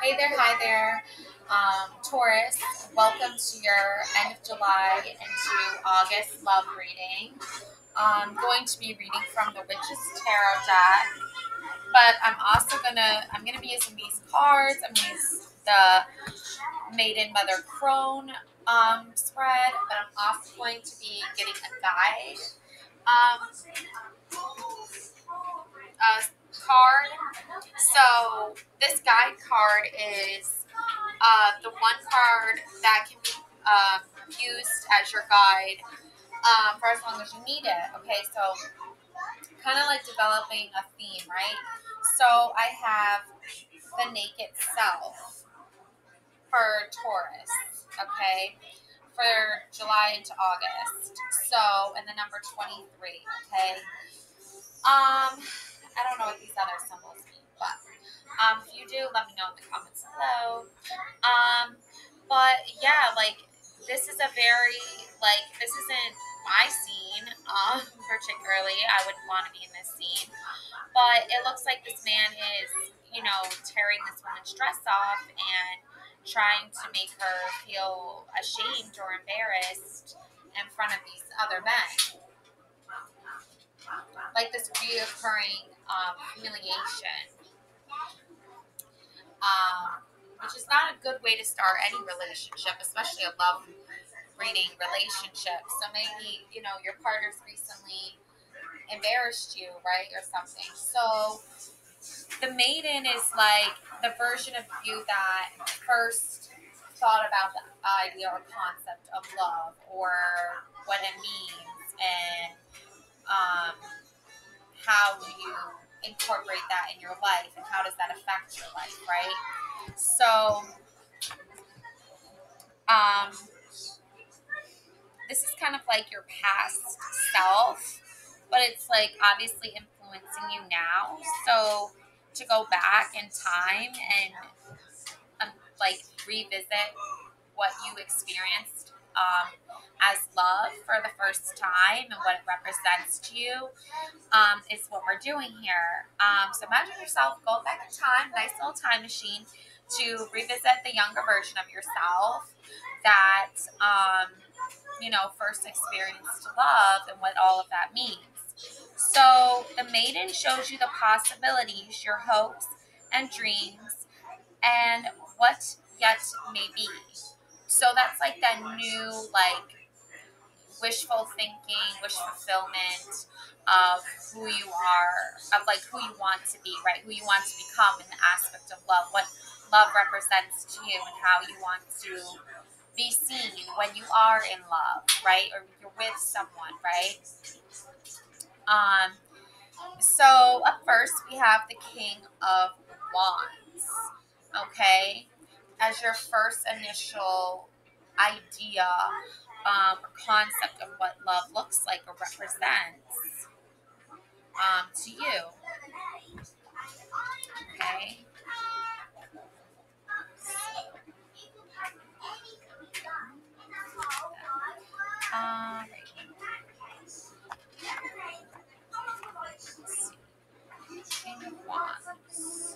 Hey there, hi there. Taurus, welcome to your end of July into August love reading. I'm going to be reading from the Witch's Tarot deck, but I'm gonna be using these cards. I'm gonna use the Maiden Mother Crone spread, but I'm also going to be getting a guide um, card. So this guide card is the one card that can be used as your guide for as long as you need it. Okay, so kind of like developing a theme, right? So I have the naked self for Taurus, okay, for July into August. So, and the number 23, okay. I don't know what these other symbols mean, but if you do, let me know in the comments below. But yeah, like this is a very this isn't my scene, particularly. I wouldn't want to be in this scene, but it looks like this man is, tearing this woman's dress off and trying to make her feel ashamed or embarrassed in front of these other men, like this reoccurring humiliation, which is not a good way to start any relationship, especially a love reading relationship. So maybe, your partner's recently embarrassed you, right, or something. So the maiden is like the version of you that first thought about the idea or concept of love or what it means and how do you incorporate that in your life and how does that affect your life, right? So um, this is kind of like your past self, but it's like obviously influencing you now. So to go back in time and revisit what you experienced as love for the first time and what it represents to you is what we're doing here. So imagine yourself going back in time, nice little time machine, to revisit the younger version of yourself that first experienced love and what all of that means. So the maiden shows you the possibilities, your hopes and dreams, and what yet may be. So that's like that new, wishful thinking, wish fulfillment of who you are, of who you want to be, right? Who you want to become in the aspect of love, what love represents to you, and how you want to be seen when you are in love, right? Or you're with someone, right? So up first we have the King of Wands, okay, as your first initial idea or concept of what love looks like or represents to you, okay. Um, King of Wands.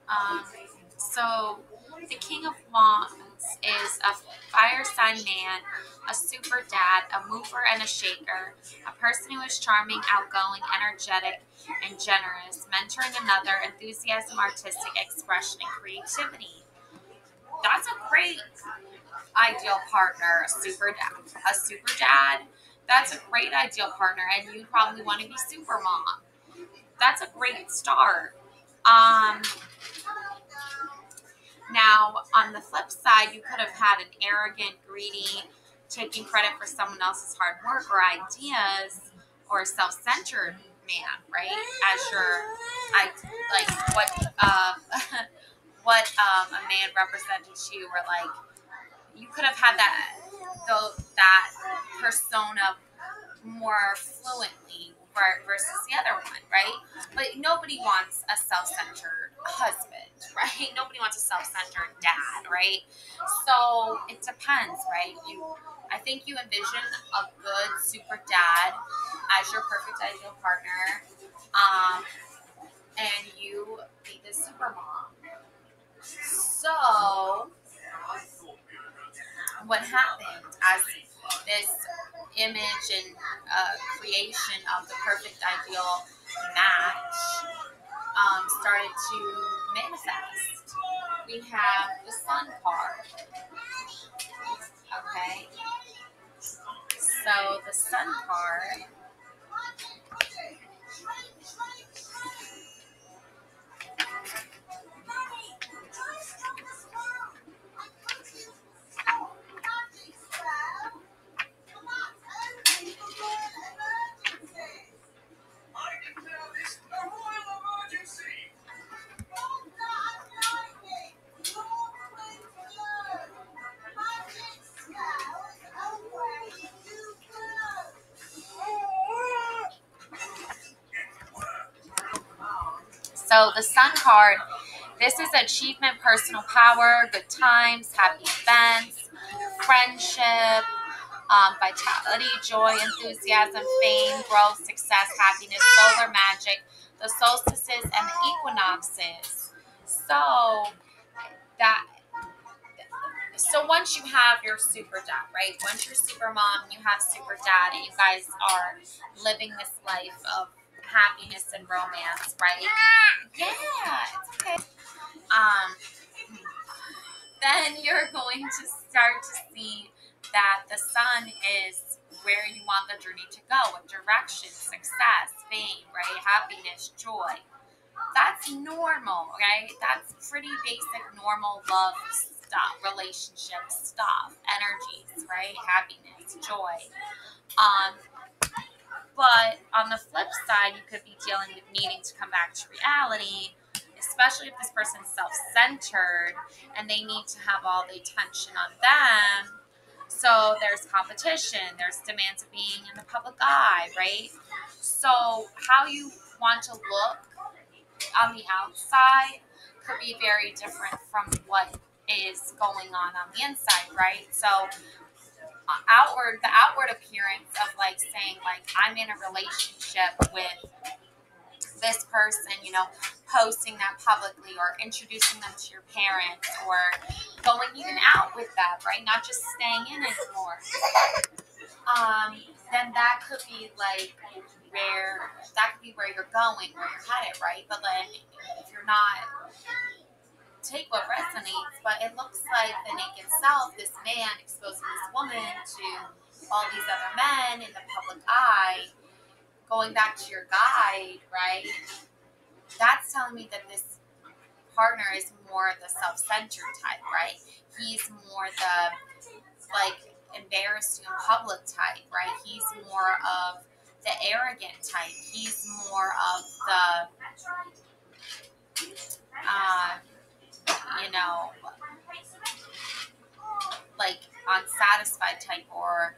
Um, so the King of Wands is a fire sign man, a super dad, a mover and a shaker, a person who is charming, outgoing, energetic, and generous, mentoring another, enthusiasm, artistic expression, and creativity. That's a great ideal partner, a super dad. A super dad, that's a great ideal partner, and you probably want to be super mom. That's a great start. Um, Now, on the flip side, you could have had an arrogant, greedy, taking credit for someone else's hard work or ideas, or a self-centered man, right? As your, what a man represented to you, or you could have had that persona more fluently versus the other one, right? But nobody wants a self-centered husband, right? Nobody wants a self-centered dad, right? So it depends, right? I think you envision a good super dad as your perfect ideal partner, and you be the super mom. So what happened as this image and creation of the perfect ideal match started to manifest? We have the Sun card. Okay, so the Sun card. So the Sun card, this is achievement, personal power, good times, happy events, friendship, vitality, joy, enthusiasm, fame, growth, success, happiness, solar magic, the solstices, and the equinoxes. That so once you have your super dad, right? Once you're super mom, you have super dad, and you guys are living this life of happiness and romance, right? Yeah, it's okay. Um, then you're going to start to see that the sun is where you want the journey to go, with direction, success, fame, right? Happiness, joy. That's normal, right? That's pretty basic, normal love stuff, relationship stuff, energies, right? Happiness, joy. Um, but on the flip side, you could be dealing with needing to come back to reality, especially if this person's self-centered and they need to have all the attention on them. So there's competition, there's demands of being in the public eye, right? So how you want to look on the outside could be very different from what is going on the inside, right? So the outward appearance of like saying like I'm in a relationship with this person, posting that publicly or introducing them to your parents or going even out with them, right? Not just staying in anymore. Then that could be like where you're going, where you're headed, right? But then if you're not, take what resonates, but it looks like the naked self, this man exposing this woman to all these other men in the public eye, going back to your guide, right? That's telling me that this partner is more the self-centered type, right? He's more the, like, embarrassed in public type, right? He's more of the arrogant type. He's more of the, like unsatisfied type, or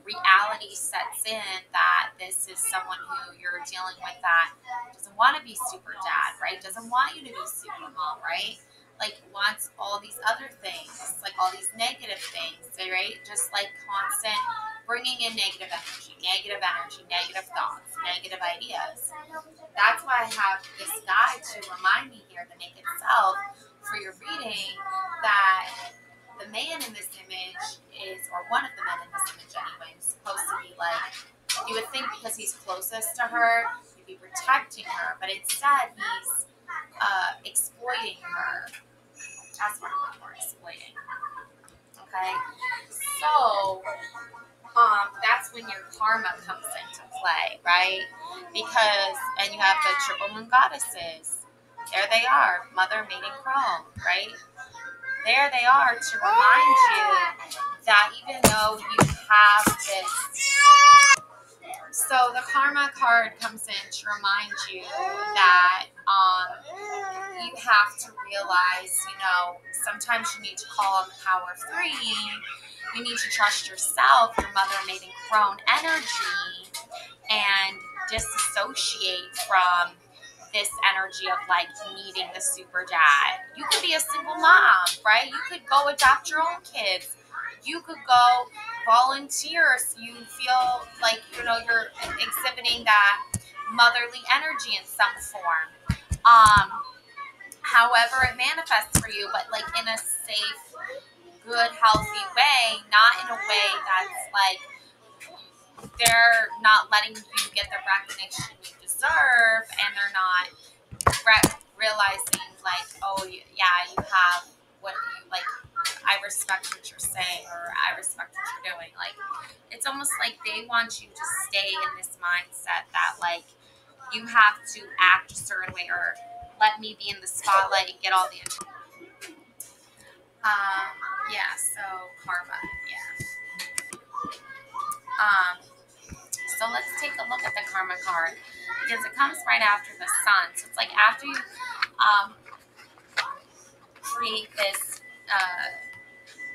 reality sets in that this is someone who you're dealing with that doesn't want to be super dad, right? Doesn't want you to be super mom, right? Like wants all these other things, like all these negative things, right? Just like constant bringing in negative energy, negative thoughts, negative ideas. That's why I have this guide to remind me here, the naked self, for your reading, that the man in this image is, or one of the men in this image anyway, is supposed to be like, you would think because he's closest to her, he'd be protecting her, but instead he's exploiting her. That's what I'm looking for, exploiting. Okay? So, that's when your karma comes into play, right? Because, and you have the triple moon goddesses. There they are, mother, maiden, crone, right? There they are to remind you that even though you have this, so the karma card comes in to remind you that you have to realize, sometimes you need to call on the power of three You need to trust yourself, your mother, maiden, crone energy, and disassociate from this energy of like needing the super dad. You could be a single mom, right? You could go adopt your own kids. You could go volunteer so you feel like, you know, you're exhibiting that motherly energy in some form. However it manifests for you, but like in a safe, good, healthy way, not in a way that's like they're not letting you get the recognition you deserve, and they're not realizing like, oh yeah, you have what you like. I respect what you're saying, or I respect what you're doing. Like, it's almost like they want you to stay in this mindset that like you have to act a certain way, or let me be in the spotlight and get all the attention. Yeah. So karma. Yeah. So let's take a look at the karma card, because it comes right after the sun. So it's like after you create this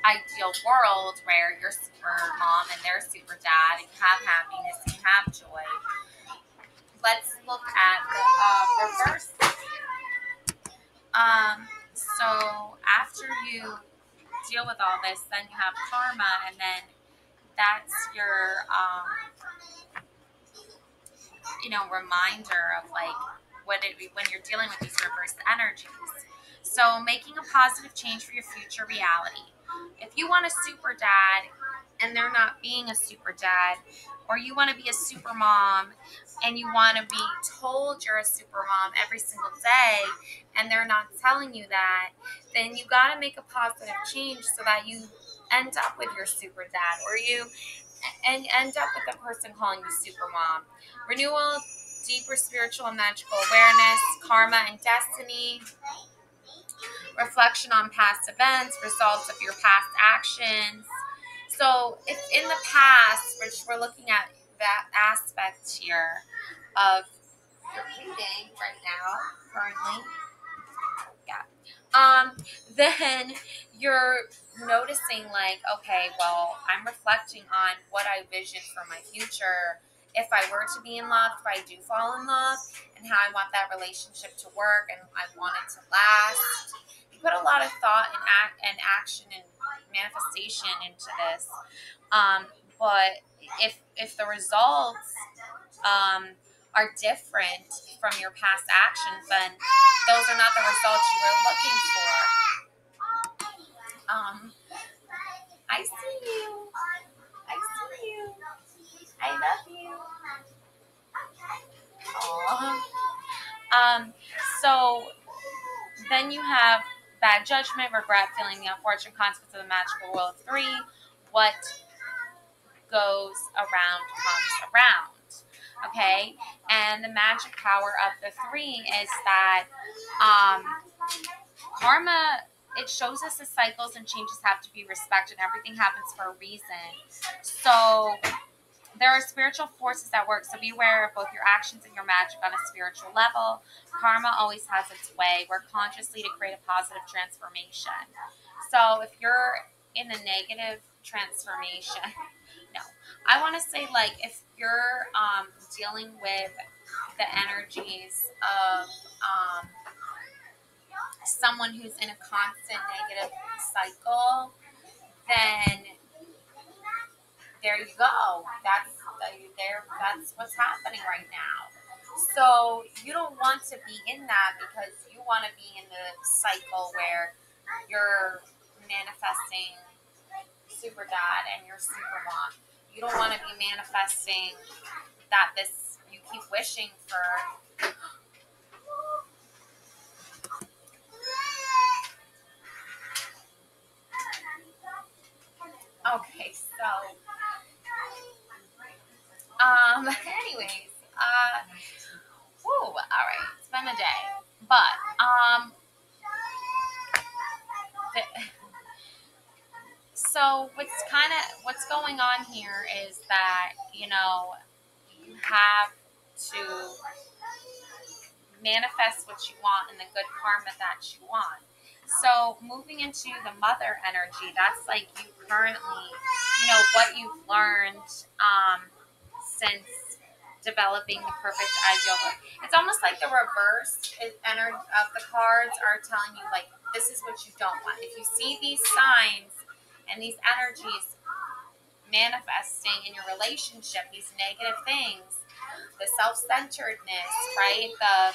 ideal world where you're super mom and they're super dad, and you have happiness and you have joy. Let's look at the reverse. So after you deal with all this, then you have karma, and then that's your reminder of like when you're dealing with these reverse energies. So making a positive change for your future reality. If you want a super dad and they're not being a super dad, or you want to be a super mom and you want to be told you're a super mom every single day and they're not telling you that, then you got to make a positive change so that you end up with your super dad, or you and end up with the person calling you super mom. Renewal, deeper spiritual and magical awareness, karma and destiny, reflection on past events, results of your past actions. So if in the past, which we're looking at that aspect here of your reading right now, currently, then you're noticing like, okay, well, I'm reflecting on what I vision for my future. If I were to be in love, if I do fall in love, and how I want that relationship to work, and I want it to last. You put a lot of thought and action and manifestation into this. But if the results are different from your past actions, then those are not the results you were looking for. I see you. I see you. I love you. Aww. So then you have bad judgment, regret, feeling the unfortunate consequence of the magical rule of three. What goes around comes around. Okay? And the magic power of the three is that karma, it shows us the cycles and changes have to be respected. Everything happens for a reason. So there are spiritual forces at work, so be aware of both your actions and your magic on a spiritual level. Karma always has its way. Work consciously to create a positive transformation. So if you're in a negative transformation, no. I want to say, like, if you're dealing with the energies of someone who's in a constant negative cycle, then there you go. That's what's happening right now. So you don't want to be in that, because you want to be in the cycle where you're manifesting super dad and you're super mom. You don't want to be manifesting that you keep wishing for. Okay, so anyways, all right, it's been a day, but the, so what's going on here is that you have to manifest what you want and the good karma that you want. So moving into the mother energy, that's like you currently, what you've learned since developing the perfect ideal. It's almost like the reverse of the cards are telling you like this is what you don't want. If you see these signs and these energies manifesting in your relationship, these negative things, the self-centeredness, right? The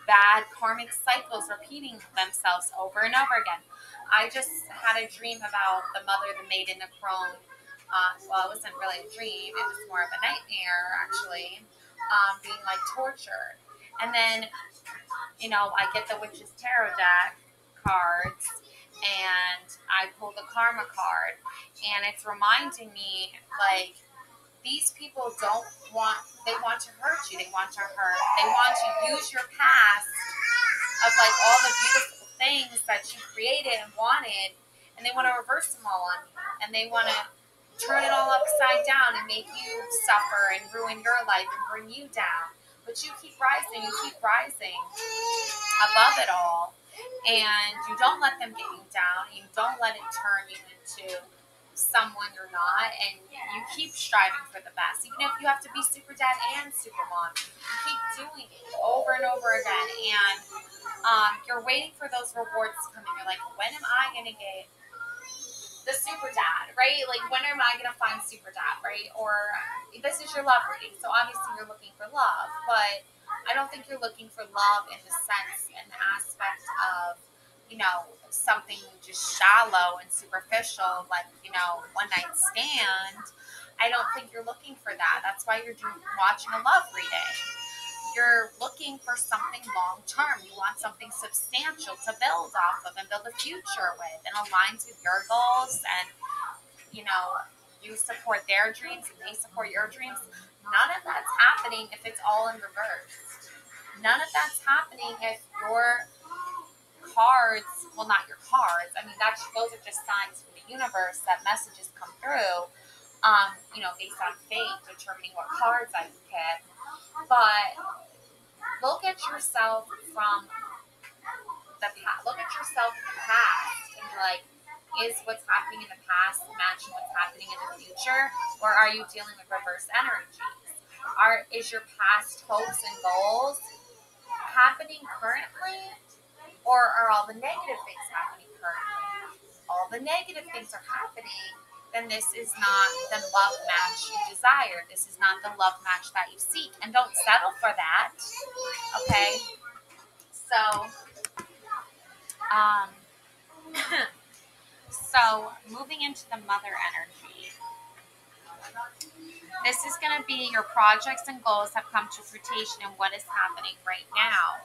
bad karmic cycles repeating themselves over and over again. I just had a dream about the mother, the maiden, the crone. Well, it wasn't really a dream. It was more of a nightmare, actually, being like tortured. And then, I get the Witch's Tarot deck cards, and I pull the Karma card, and it's reminding me, like, these people they want to hurt you. They want to use your past of like all the beautiful things that you created and wanted, and they want to reverse them all on you, and they want to turn it all upside down and make you suffer and ruin your life and bring you down. But you keep rising above it all, and you don't let them get you down. You don't let it turn you into someone you're not, and you keep striving for the best, even if you have to be super dad and super mom. You keep doing it over and over again, and you're waiting for those rewards to come in. You're like, when am I gonna get the super dad, right? Like, when am I gonna find super dad, right? Or this is your love reading, so obviously you're looking for love, but I don't think you're looking for love in the sense and the aspect of, something just shallow and superficial, like, one night stand. I don't think you're looking for that. That's why you're watching a love reading. You're looking for something long term. You want something substantial to build off of and build a future with, and aligns with your goals, and you support their dreams and they support your dreams. None of that's happening if it's all in reverse. None of that's happening if your cards, well, not your cards, I mean, those are just signs from the universe that messages come through, based on fate, determining what cards I can pick. But look at yourself from the past. Look at yourself in the past and be like, is what's happening in the past matching what's happening in the future, or are you dealing with reverse energies? Is your past hopes and goals happening currently, or are all the negative things happening currently? All the negative things are happening, then this is not the love match you desire. This is not the love match that you seek. And don't settle for that. Okay? So, so moving into the mother energy. This is going to be your projects and goals have come to fruition and what is happening right now.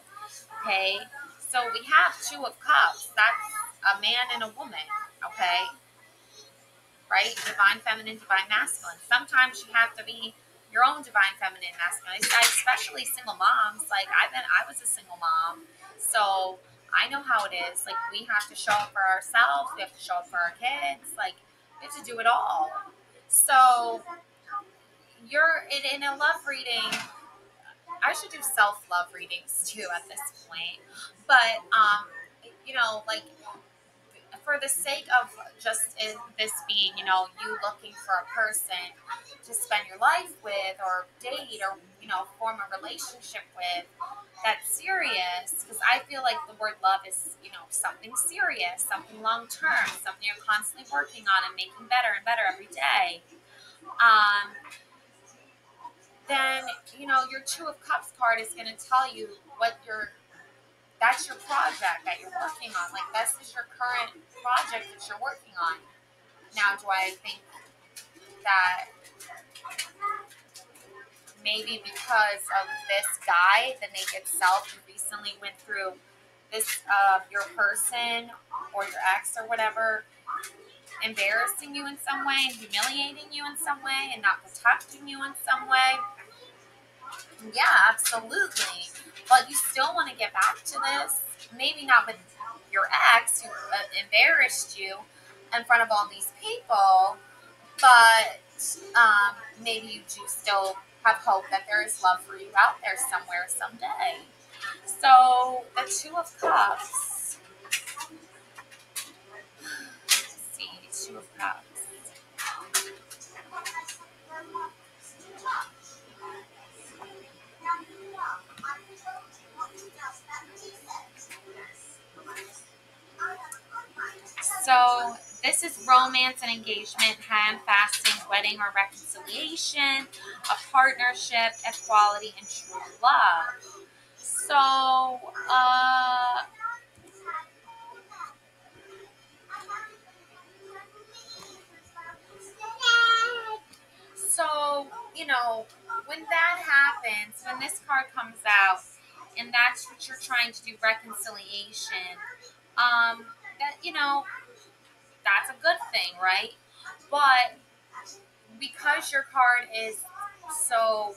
Okay? So we have 2 of Cups. That's a man and a woman. Okay? Right? Divine feminine, divine masculine. Sometimes you have to be your own divine feminine, masculine. Especially single moms. Like I was a single mom, so I know how it is. Like we have to show up for ourselves. We have to show up for our kids. Like we have to do it all. So you're in a love reading. I should do self-love readings too at this point, but like for the sake of just this being, you looking for a person to spend your life with or date or, form a relationship with that's serious. Because I feel like the word love is, something serious, something long term, something you're constantly working on and making better and better every day. Then, your 2 of Cups card is going to tell you that's your project that you're working on. Like, this is your current project that you're working on. Now, do I think that maybe because of this guy, the naked self, you recently went through this, your person or your ex or whatever, embarrassing you in some way and humiliating you in some way and not protecting you in some way? Yeah, absolutely. But you still want to get back to this. Maybe not with your ex who embarrassed you in front of all these people, but maybe you do still have hope that there is love for you out there somewhere someday. So the 2 of Cups. Two of Cups. So this is romance and engagement, hand fasting, wedding or reconciliation, a partnership, equality, and true love. So, so you know, when that happens, when this card comes out, and that's what you're trying to do, reconciliation. That that's a good thing, right? But because your card is so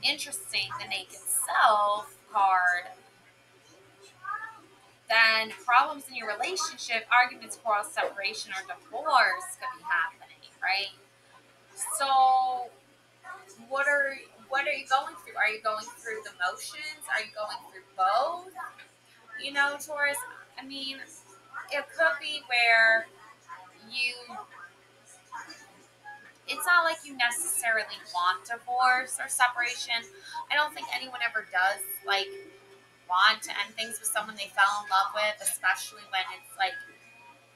interesting, the naked self card, then problems in your relationship, arguments, quarrels, separation, or divorce could be happening, right? So, what are what are you going through? Are you going through the motions? Are you going through both? Taurus. I mean, it could be where you. It's not like you necessarily want divorce or separation. I don't think anyone ever does want to end things with someone they fell in love with, especially when it's like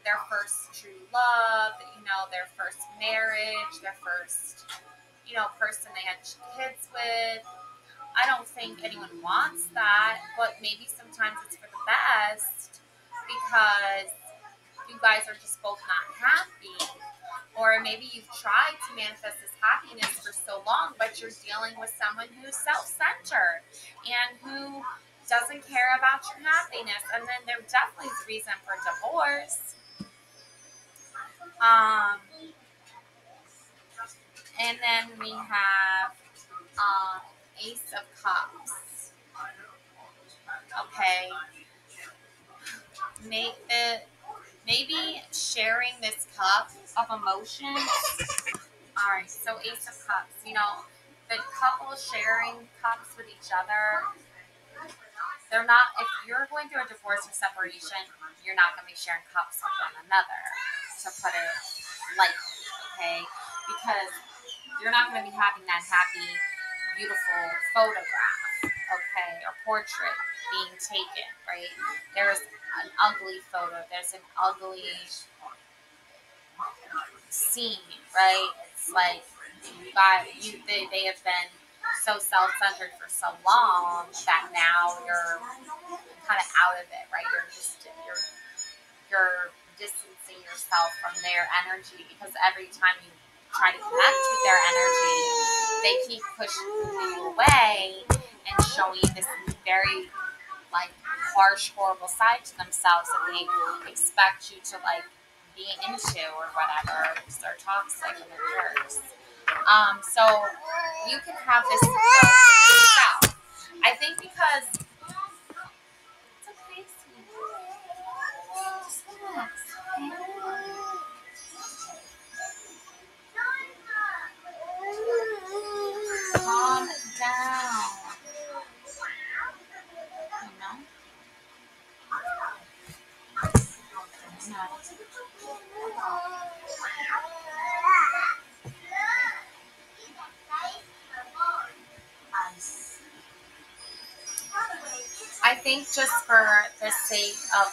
their first true love, their first marriage, their first, person they had kids with. I don't think anyone wants that, but maybe sometimes it's for the best because you guys are just both not happy. Or maybe you've tried to manifest this happiness for so long, but you're dealing with someone who's self-centered and who doesn't care about your happiness. And then there definitely is reason for divorce. And then we have Ace of Cups. Okay. Maybe sharing this cup of emotions. Alright, so Ace of Cups. The couple sharing cups with each other. They're not, if you're going through a divorce or separation, you're not going to be sharing cups with one another, to put it lightly, okay? Because you're not going to be having that happy, beautiful photograph, okay, or portrait being taken, right? There's an ugly photo, there's an ugly scene, right? It's like they have been so self-centered for so long that now you're kind of out of it, right? You're distancing yourself from their energy because every time you try to connect with their energy, they keep pushing you away and showing you this very harsh, horrible side to themselves that they expect you to be into or whatever. They're toxic and they're jerks. So you can have this for yourself. I think because it's okay, sweetie. Just relax, okay? Calm down. I think just for the sake of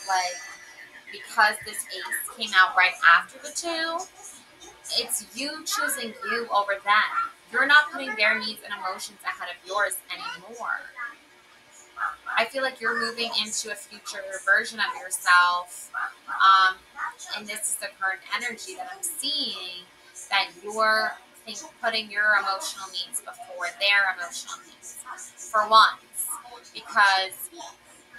because this ace came out right after the two, it's you choosing you over them. You're not putting their needs and emotions ahead of yours anymore. I feel like you're moving into a future version of yourself, and this is the current energy that I'm seeing, that you're putting your emotional needs before their emotional needs for once, because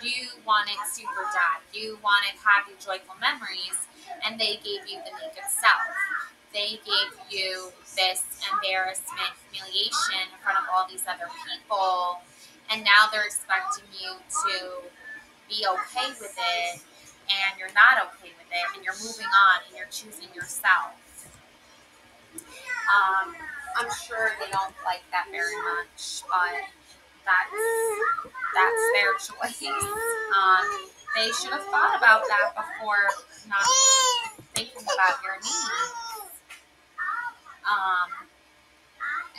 you wanted super dad, you wanted happy, joyful memories, and they gave you the naked self. They gave you this embarrassment, humiliation in front of all these other people, and now they're expecting you to be okay with it, and you're not okay with it, and you're moving on, and you're choosing yourself. I'm sure they don't like that very much, but that's their choice. They should have thought about that before. thinking about your needs, um,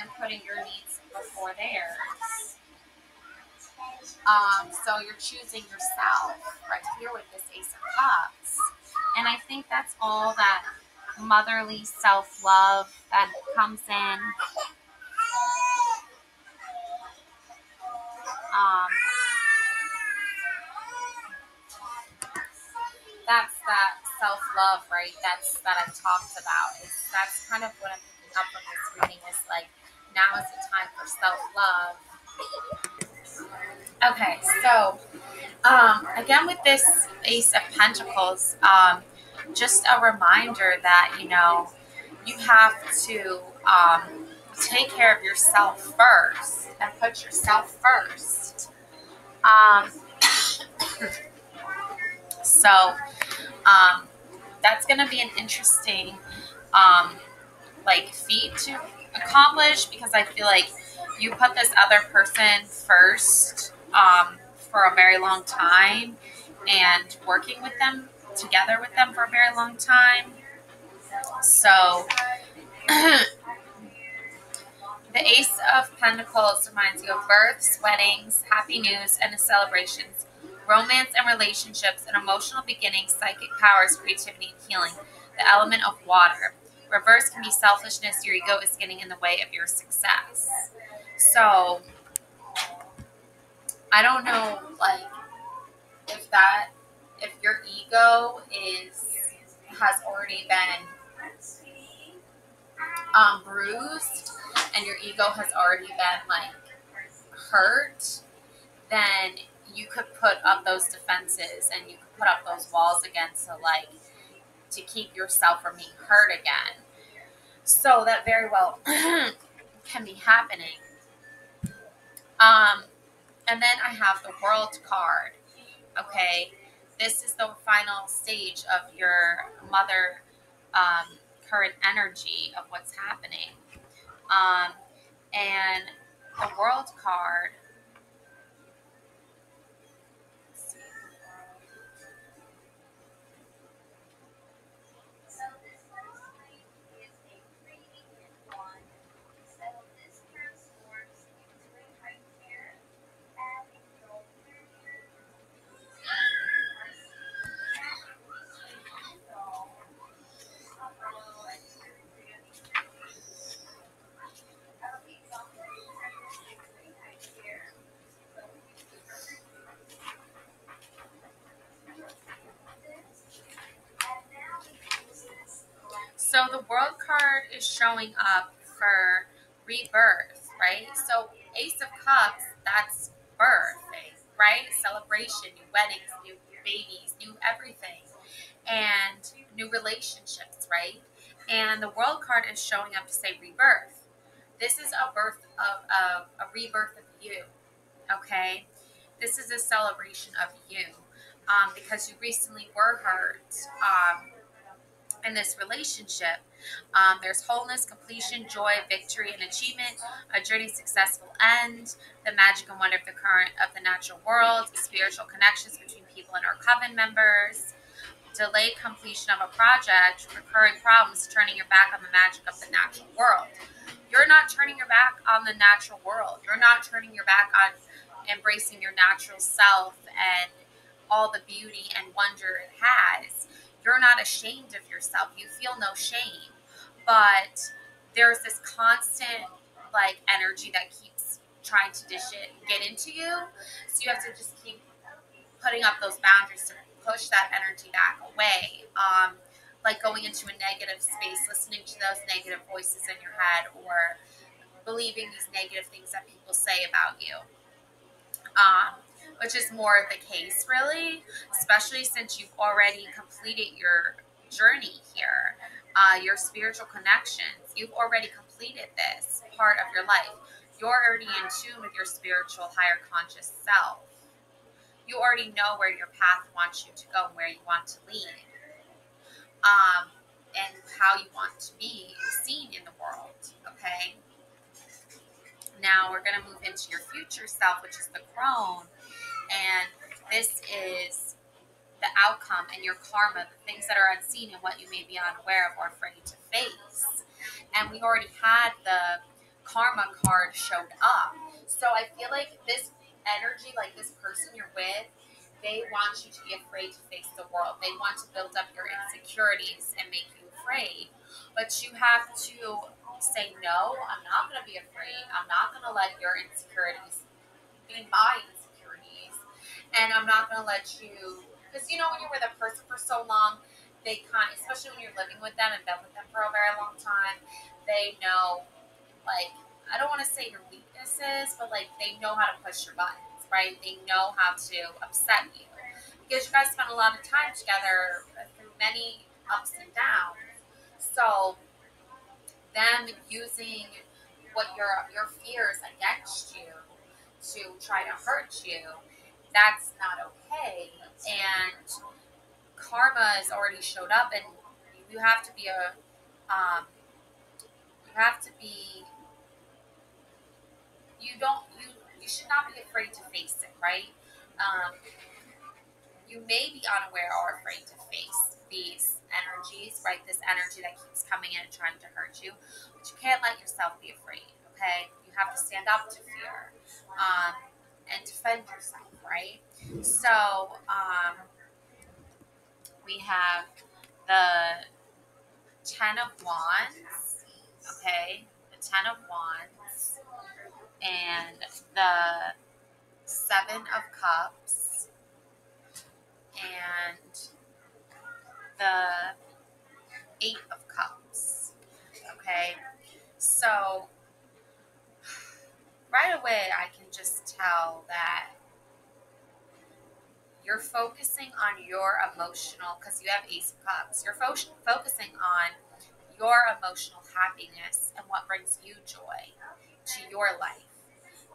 and putting your needs before theirs. So you're choosing yourself right here with this Ace of Cups. And I think that's all that motherly self-love that comes in. Um, that's that self-love, right? That I talked about. That's kind of what I'm picking up from this reading is like, now is the time for self-love. Okay, so again with this Ace of Pentacles, just a reminder that, you have to take care of yourself first and put yourself first. Um, so that's going to be an interesting feat to accomplish, because I feel like you put this other person first for a very long time, and working with them together with them for a very long time. So the Ace of Pentacles reminds you of births, weddings, happy news, and celebrations, romance and relationships, and emotional beginnings, psychic powers, creativity, and healing. The element of water. Reverse can be selfishness. Your ego is getting in the way of your success. So I don't know, if your ego has already been bruised, and your ego has already been hurt, then you could put up those defenses and you could put up those walls again, to keep yourself from being hurt again. So that very well can be happening. And then I have the World card. Okay, this is the final stage of your mother current energy of what's happening. And the World card. Let's see. So the World card is showing up for rebirth, right? So Ace of Cups, that's birth, right? Celebration, new weddings, new babies, new everything, and new relationships, right? And the World card is showing up to say rebirth. This is a birth of a rebirth of you, okay? This is a celebration of you, because you recently were hurt. In this relationship, there's wholeness, completion, joy, victory, and achievement, a journey successful end, the magic and wonder of the current of the natural world, spiritual connections between people and our coven members, delayed completion of a project, recurring problems, turning your back on the magic of the natural world. You're not turning your back on the natural world. You're not turning your back on embracing your natural self and all the beauty and wonder it has. You're not ashamed of yourself. You feel no shame. But there's this constant energy that keeps trying to get into you. So you have to just keep putting up those boundaries to push that energy back away. Going into a negative space, listening to those negative voices in your head, or believing these negative things that people say about you. Which is more the case, really, especially since you've already completed your journey here, your spiritual connections. You've already completed this part of your life. You're already in tune with your spiritual, higher conscious self. You already know where your path wants you to go and where you want to lead, and how you want to be seen in the world, okay? Now we're going to move into your future self, which is the crone. And this is the outcome and your karma, the things that are unseen and what you may be unaware of or afraid to face. And we already had the karma card showed up. So I feel like this energy, like this person you're with, they want you to be afraid to face the world. They want to build up your insecurities and make you afraid. But you have to say, no, I'm not going to be afraid. I'm not going to let your insecurities be my insecurities. And I'm not going to let you, because you know, when you're with a person for so long, they kind of, especially when you're living with them and been with them for a very long time, they know, like, I don't want to say your weaknesses, but like they know how to push your buttons, right? They know how to upset you because you guys spend a lot of time together through many ups and downs. So them using what your fears against you to try to hurt you, that's not okay. And karma has already showed up, and you have to be you have to be you should not be afraid to face it, right? Um, you may be unaware or afraid to face these energies, right? This energy that keeps coming in and trying to hurt you, but you can't let yourself be afraid. Okay, you have to stand up to fear and defend yourself, right? So we have the Ten of Wands, okay, the Ten of Wands, and the Seven of Cups, and the Eight of Cups. Okay, so right away I can just tell that you're focusing on your emotional, because you have Ace of Cups, you're focusing on your emotional happiness and what brings you joy to your life.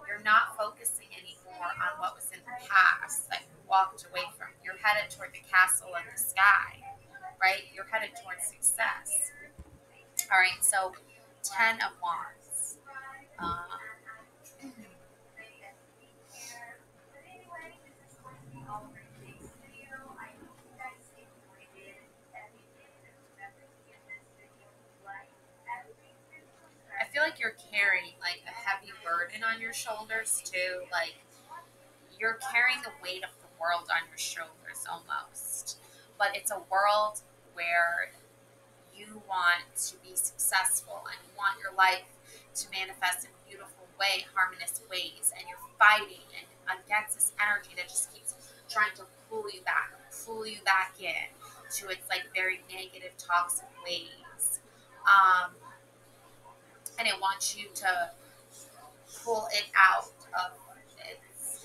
You're not focusing anymore on what was in the past that you walked away from. You're headed toward the castle in the sky, right? You're headed towards success. All right, so Ten of Wands. Um, I feel like you're carrying like a heavy burden on your shoulders too. Like you're carrying the weight of the world on your shoulders almost. But it's a world where you want to be successful and you want your life to manifest in beautiful way, harmonious ways, and you're fighting and against this energy that just keeps trying to pull you back in to its like very negative, toxic ways. Um, and it wants you to pull it out of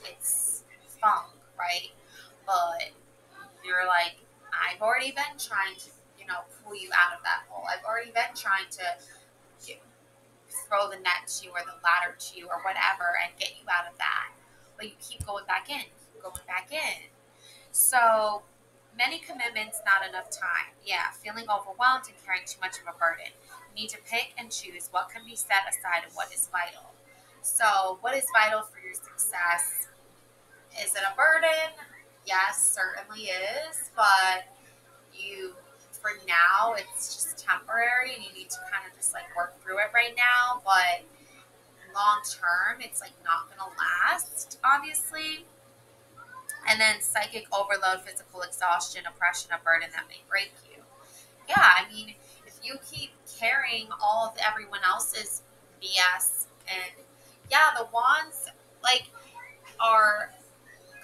its funk, right? But you're like, I've already been trying to, pull you out of that hole. I've already been trying to get, throw the net to you or the ladder to you or whatever and get you out of that. But you keep going back in, keep going back in. So many commitments, not enough time. Yeah, feeling overwhelmed and carrying too much of a burden. You need to pick and choose what can be set aside and what is vital. So, what is vital for your success? Is it a burden? Yes, certainly is. But for now, it's just temporary and you need to kind of just like work through it right now. But long term, it's like not going to last, obviously. And then psychic overload, physical exhaustion, oppression, a burden that may break you. Yeah, I mean, if you keep carrying all of everyone else's BS, and yeah, the wands like are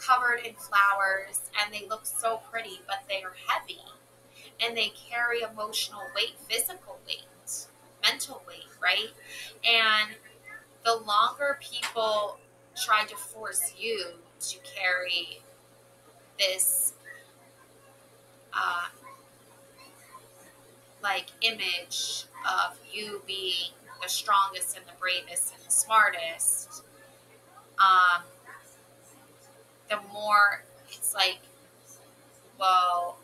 covered in flowers and they look so pretty, but they are heavy and they carry emotional weight, physical weight, mental weight, right? And the longer people try to force you to carry this uh, like image of you being the strongest and the bravest and the smartest, um, the more it's like, well,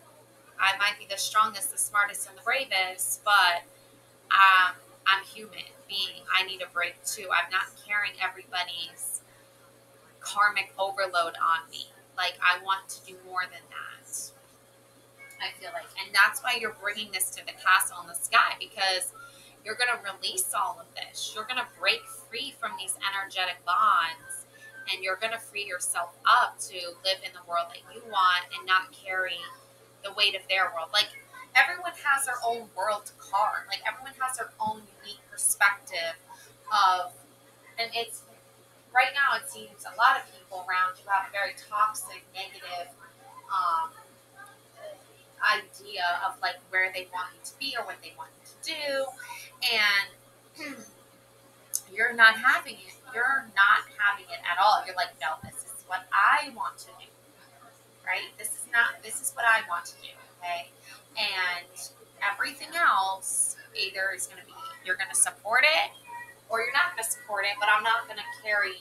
I might be the strongest, the smartest, and the bravest, but I'm human being. I need a break too. I'm not carrying everybody's karmic overload on me. Like I want to do more than that. I feel like. And that's why you're bringing this to the castle in the sky, because you're going to release all of this. You're going to break free from these energetic bonds, and you're going to free yourself up to live in the world that you want and not carry the weight of their world. Like, everyone has their own world card. Like, everyone has their own unique perspective of, and it's, right now it seems a lot of people around you have a very toxic, negative, um, idea of like where they want you to be or what they want you to do, and you're not having it. You're not having it at all. You're like, no, this is what I want to do, right? This is what I want to do, okay? And everything else either is going to be, you're going to support it or you're not going to support it, but I'm not going to carry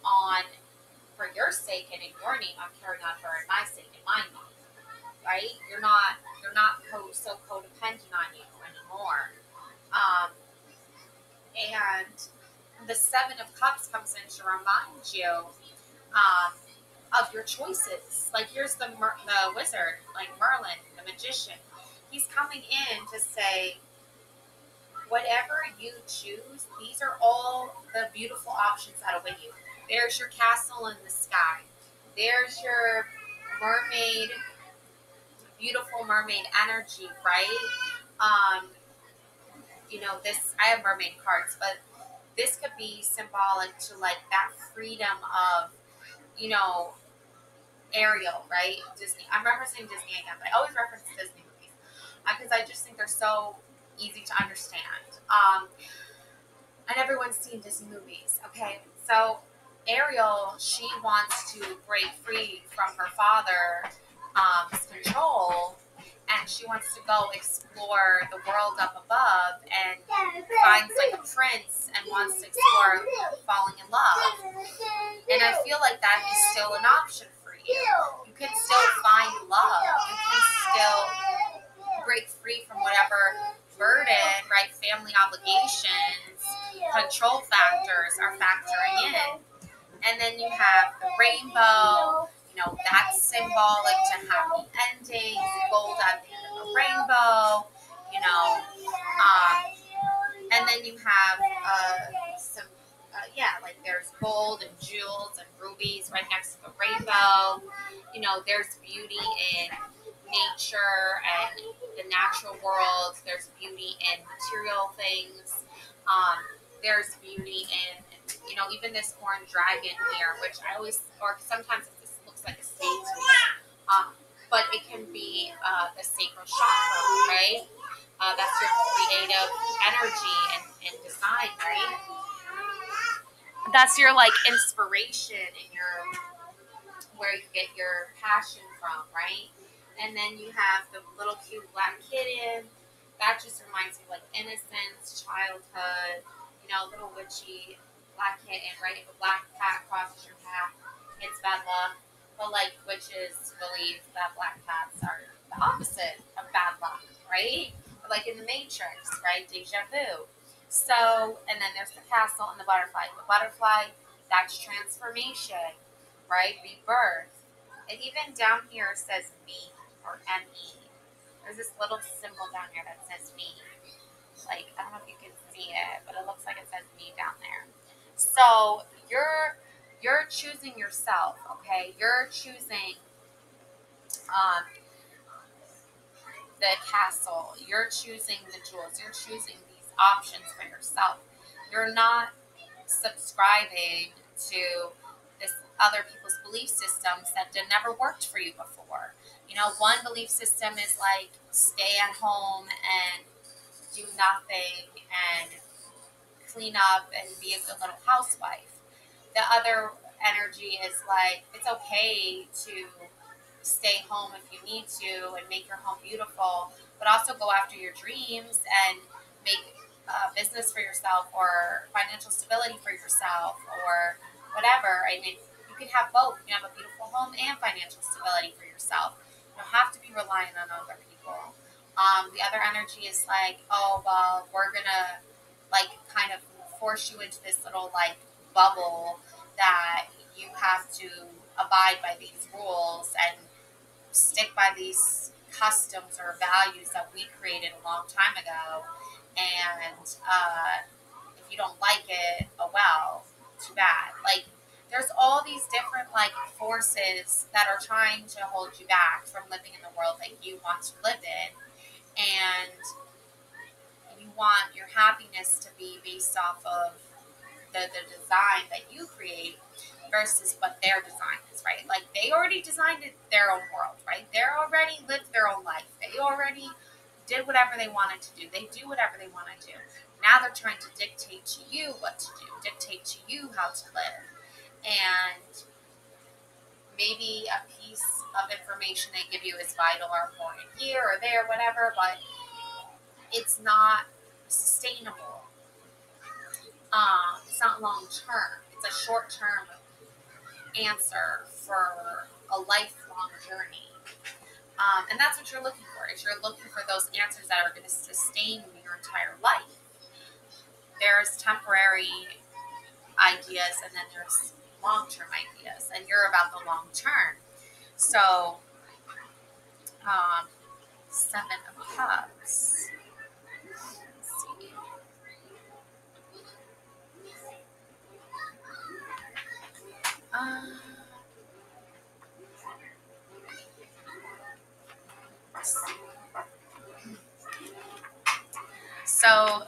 on for your sake and in your name. I'm carrying on for my sake and my name. Right? They're not so codependent on you anymore. And the Seven of Cups comes in to remind you of your choices. Like, here's the wizard, like Merlin, the magician. He's coming in to say, whatever you choose, these are all the beautiful options that await you. There's your castle in the sky. There's your mermaid, beautiful mermaid energy, right? This, I have mermaid cards, but this could be symbolic to like that freedom of, you know, Ariel, right? Disney. I'm referencing Disney again, but I always reference Disney movies because I just think they're so easy to understand. And everyone's seen Disney movies, okay? So Ariel, she wants to break free from her father's control, and she wants to go explore the world up above and finds like a prince and wants to explore falling in love. And I feel like that is still an option for you. You can still find love. You can still break free from whatever burden, right? Family obligations, control factors are factoring in. And then you have the rainbow, that's symbolic to happy endings, gold at the end of the rainbow, you know. And then you have some, like there's gold and jewels and rubies right next to the rainbow. There's beauty in nature and the natural world. There's beauty in material things. There's beauty in, even this horned dragon here, which I always, or sometimes this looks like a snake to me, but it can be the sacral chakra, right? That's your creative energy and design, right? That's your like inspiration and your, where you get your passion from, right? And then you have the little cute black kitten. That just reminds me of like innocence, childhood, little witchy black kitten, right? If a black cat crosses your path, it's bad luck. But like witches believe that black cats are the opposite of bad luck, right? But like in the Matrix, right? Deja vu. So, and then there's the castle and the butterfly. The butterfly, that's transformation, right? Rebirth. And even down here says me or ME. There's this little symbol down here that says me. Like, I don't know if you can see it, but it looks like it says me down there. So you're choosing yourself, okay? You're choosing the castle. You're choosing the jewels. You're choosing these options for yourself. You're not subscribing to this other people's belief systems that never worked for you before. One belief system is like stay at home and do nothing and clean up and be a good little housewife. The other energy is like it's okay to stay home if you need to and make your home beautiful, but also go after your dreams and make business for yourself or financial stability for yourself or whatever. I mean, you can have both. You can have a beautiful home and financial stability for yourself. You don't have to be relying on other people. The other energy is like, oh, well, we're going to like kind of force you into this little like bubble that you have to abide by these rules and stick by these customs or values that we created a long time ago, and if you don't like it, oh well, too bad. Like, there's all these different like forces that are trying to hold you back from living in the world that you want to live in, and you want your happiness to be based off of the design that you create versus what their design is, right? Like, they already designed it, their own world, right? They're already lived their own life. They already did whatever they wanted to do. They do whatever they want to do. Now they're trying to dictate to you what to do, dictate to you how to live. And maybe a piece of information they give you is vital or important here or there, whatever, but it's not sustainable. It's not long term. It's a short term answer for a lifelong journey. And that's what you're looking for. Is you're looking for those answers that are going to sustain your entire life. There's temporary ideas, and then there's long-term ideas, and you're about the long term. So, 7 of Cups. Let's see. So,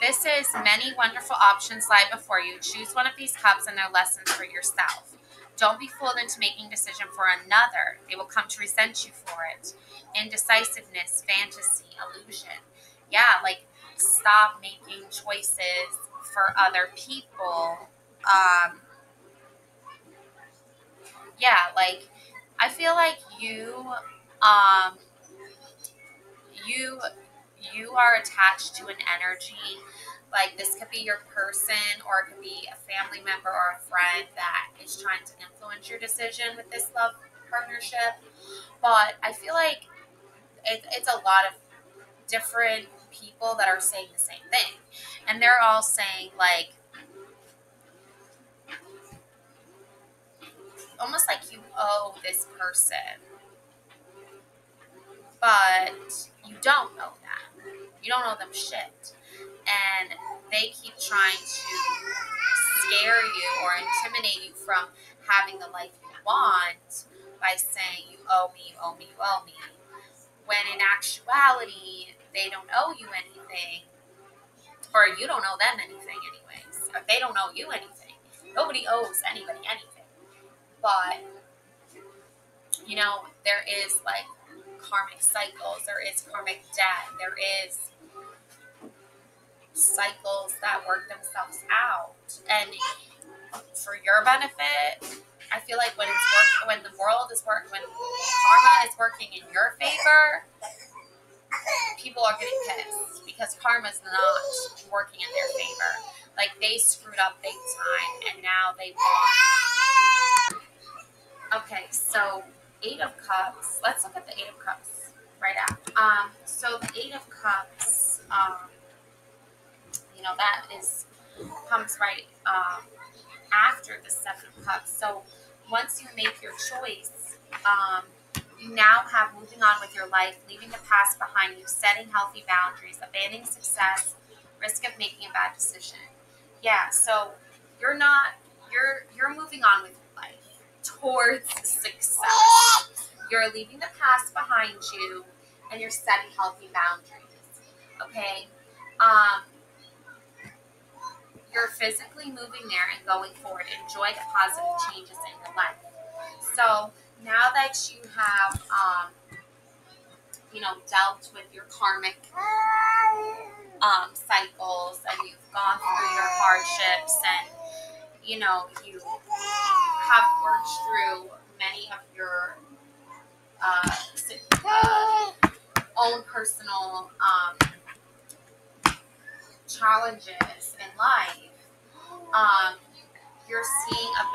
this is many wonderful options lie before you. Choose one of these cups and their lessons for yourself. Don't be fooled into making a decision for another. They will come to resent you for it. Indecisiveness, fantasy, illusion. Yeah, like, stop making choices for other people. Yeah, like, I feel like you you are attached to an energy. Like, this could be your person, or it could be a family member or a friend that is trying to influence your decision with this love partnership. But I feel like it's a lot of different people that are saying the same thing, and they're all saying, like, almost like you owe this person, but you don't know them. You don't owe them shit. And they keep trying to scare you or intimidate you from having the life you want by saying, you owe me, you owe me, you owe me. When in actuality, they don't owe you anything, or you don't owe them anything anyways. Or they don't owe you anything. Nobody owes anybody anything. But, there is, like, karmic cycles. There is karmic debt. There is cycles that work themselves out. And for your benefit, I feel like when the world is working, when karma is working in your favor, people are getting pissed because karma is not working in their favor. Like, they screwed up big time, and now they want. Okay, so 8 of Cups. Let's look at the 8 of Cups right after. So the 8 of Cups, that comes right after the 7 of Cups. So once you make your choice, you now have moving on with your life, leaving the past behind you, setting healthy boundaries, abandoning success, risk of making a bad decision. Yeah, so you're moving on with your life towards success. You're leaving the past behind you, and you're setting healthy boundaries. Okay? You're physically moving there and going forward. Enjoy the positive changes in your life. So now that you have, dealt with your karmic cycles, and you've gone through your hardships, and you have worked through many of your own personal challenges in life, you're seeing a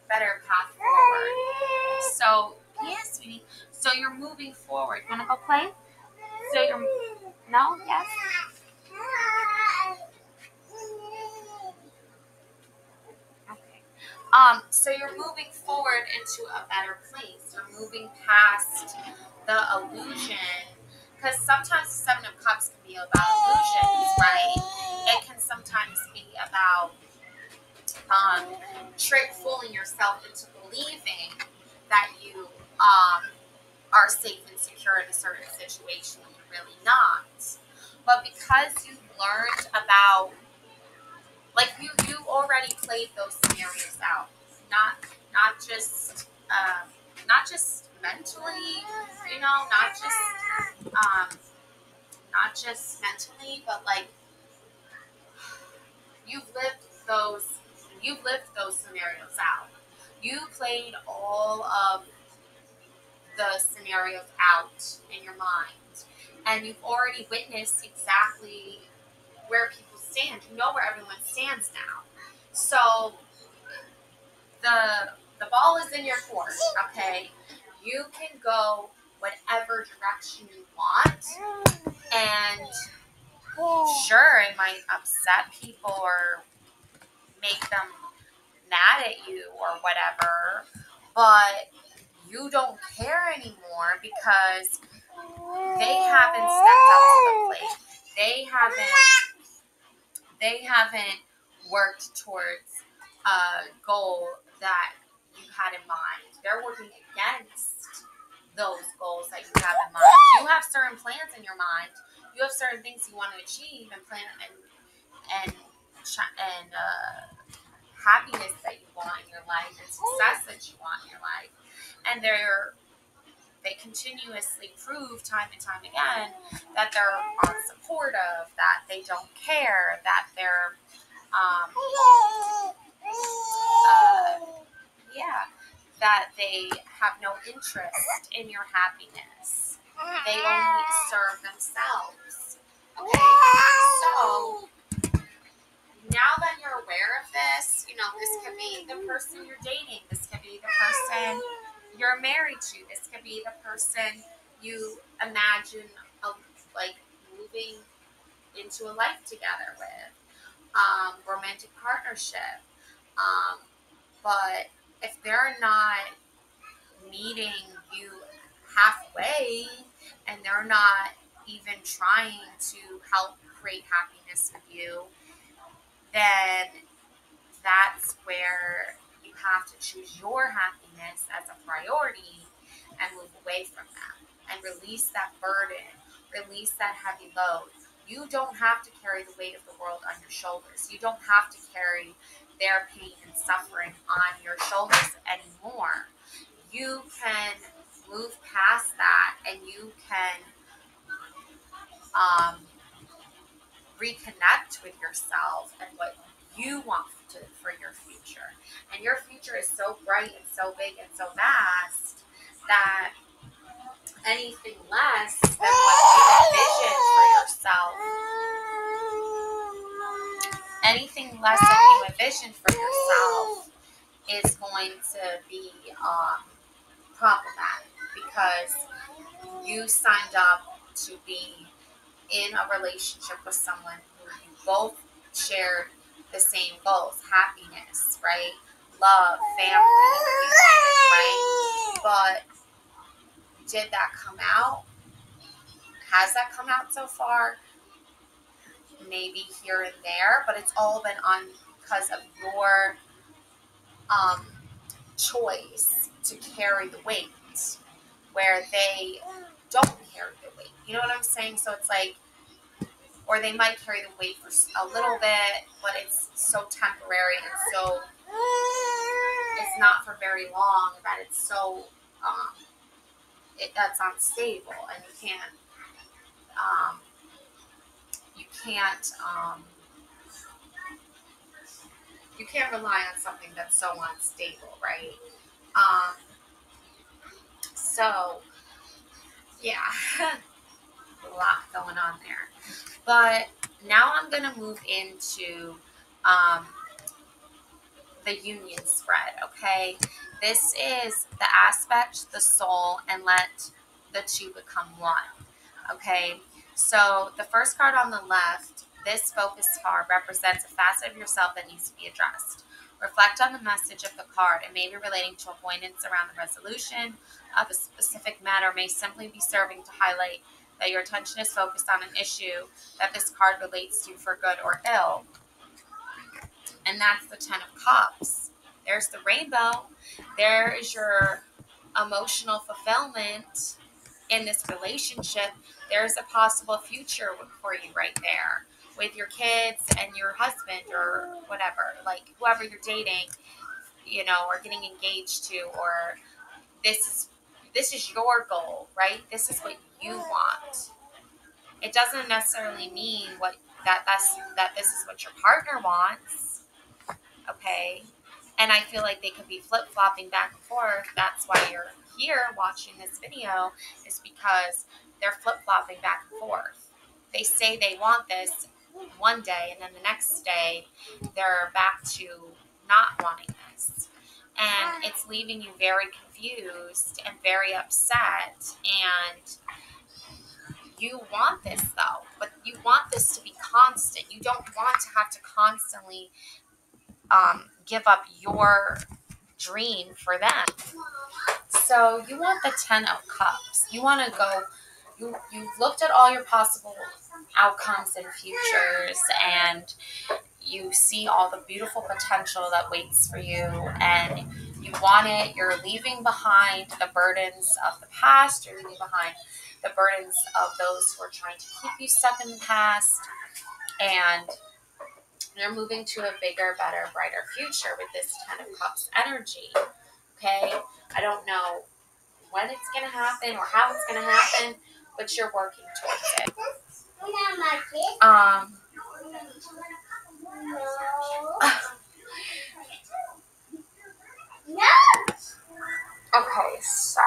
better path forward. So, yes, sweetie. So you're moving forward. You want to go play? So you're... No? Yes? Okay. So you're moving forward into a better place. You're moving past the illusion, because sometimes the Seven of Cups can be about illusions, right? It can sometimes be about trick fooling yourself into believing that you are safe and secure in a certain situation when you're really not. But because you've learned about, like, you already played those scenarios out, not not just not just mentally, um, not just mentally, but like you've lived those you've lived those scenarios out. You played all of the scenarios out in your mind, and you've already witnessed exactly where people stand. You know where everyone stands now. So the ball is in your court, okay? You can go whatever direction you want, and sure, it might upset people or make them mad at you or whatever, but you don't care anymore because they haven't stepped up to the plate. They haven't worked towards a goal that you had in mind. They're working against those goals that you have in mind. You have certain plans in your mind. You have certain things you want to achieve and plan and happiness that you want in your life and success that you want in your life. And they continuously prove time and time again that they're unsupportive, that they don't care, that they're yeah, that they have no interest in your happiness. They only serve themselves. Okay, so now that you're aware of this, this could be the person you're dating. This could be the person you're married to. This could be the person you imagine like moving into a life together with. Romantic partnership. But if they're not meeting you halfway and they're not even trying to help create happiness with you, then that's where you have to choose your happiness as a priority and move away from that and release that burden, release that heavy load. You don't have to carry the weight of the world on your shoulders. You don't have to carry their pain and suffering on your shoulders anymore. You can move past that and you can um, reconnect with yourself and what you want for your future. And your future is so bright and so big and so vast that anything less than what you envision for yourself, anything less than you envision for yourself is going to be problematic because you signed up to be in a relationship with someone who you both shared the same goals, happiness, right? Love, family, right? But did that come out? Has that come out so far? Maybe here and there, but it's all been on because of your choice to carry the weight, where they don't carry the weight. You know what I'm saying? So it's like, or they might carry the weight for a little bit, but it's so temporary and so it's not for very long that it's so that's unstable, and um, you can't rely on something that's so unstable, right? Um, so yeah, a lot going on there. But now I'm gonna move into um, the union spread, okay? This is the aspect, the soul, and let the two become one, okay? So the first card on the left, this focus card represents a facet of yourself that needs to be addressed. Reflect on the message of the card. It may be relating to avoidance around the resolution of a specific matter, may simply be serving to highlight that your attention is focused on an issue that this card relates to for good or ill. And that's the Ten of Cups. There's the rainbow. There is your emotional fulfillment in this relationship. There's a possible future for you right there with your kids and your husband or whatever, like whoever you're dating, or getting engaged to, or this is your goal, right? This is what you want. It doesn't necessarily mean that this is what your partner wants. Okay. And I feel like they could be flip-flopping back and forth. That's why you're here watching this video, is because they're flip-flopping back and forth. They say they want this one day, and then the next day they're back to not wanting this. And it's leaving you very confused and very upset. And you want this, though, but you want this to be constant. You don't want to have to constantly give up your dream for them. So you want the Ten of Cups. You want to go, you've looked at all your possible outcomes and futures, and you see all the beautiful potential that waits for you, and you want it. You're leaving behind the burdens of the past. You're leaving behind the burdens of those who are trying to keep you stuck in the past, and you're moving to a bigger, better, brighter future with this Ten of Cups energy. Okay? I don't know when it's going to happen or how it's going to happen, but you're working towards it. Okay, so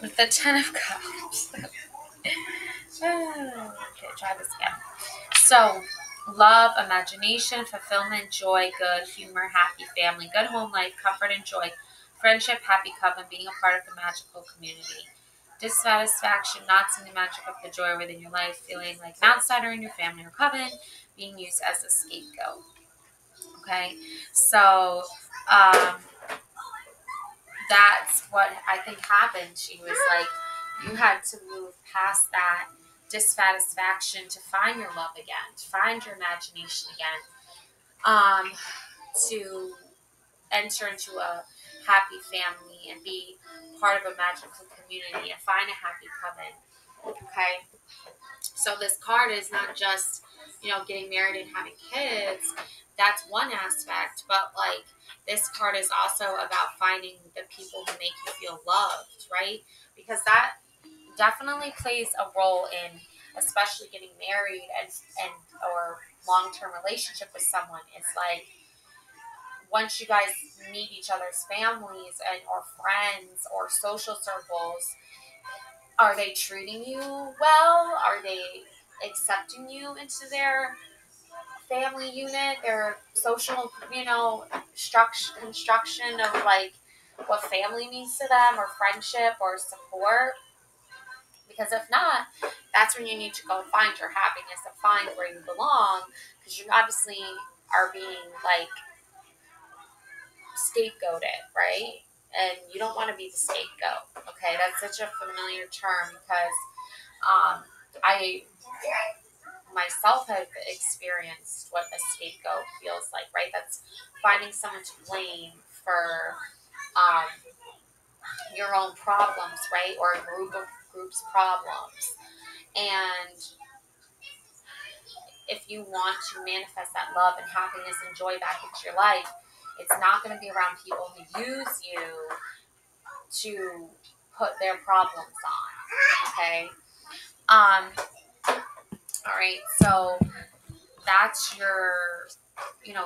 with the Ten of Cups. Okay, try this again. So, love, imagination, fulfillment, joy, good, humor, happy family, good home life, comfort and joy, friendship, happy coven, being a part of the magical community. Dissatisfaction, not seeing the magic of the joy within your life, feeling like an outsider in your family or coven, being used as a scapegoat. Okay, so that's what I think happened. She was like, you had to move past that dissatisfaction to find your love again, to find your imagination again, to enter into a happy family and be part of a magical community and find a happy coven. Okay, so this card is not just getting married and having kids. That's one aspect, but like this card is also about finding the people who make you feel loved, right? Because that definitely plays a role in, especially getting married and or long-term relationship with someone. It's like once you guys meet each other's families and or friends or social circles, are they treating you well? Are they accepting you into their family unit, their social, construction of like what family means to them, or friendship or support? Because if not, that's when you need to go find your happiness and find where you belong, because you obviously are being like scapegoated, right? And you don't want to be the scapegoat. Okay, that's such a familiar term because I myself have experienced what a scapegoat feels like, right? That's finding someone to blame for your own problems, right? Or a group's problems. And if you want to manifest that love and happiness and joy back into your life, it's not going to be around people who use you to put their problems on. Okay. All right. So that's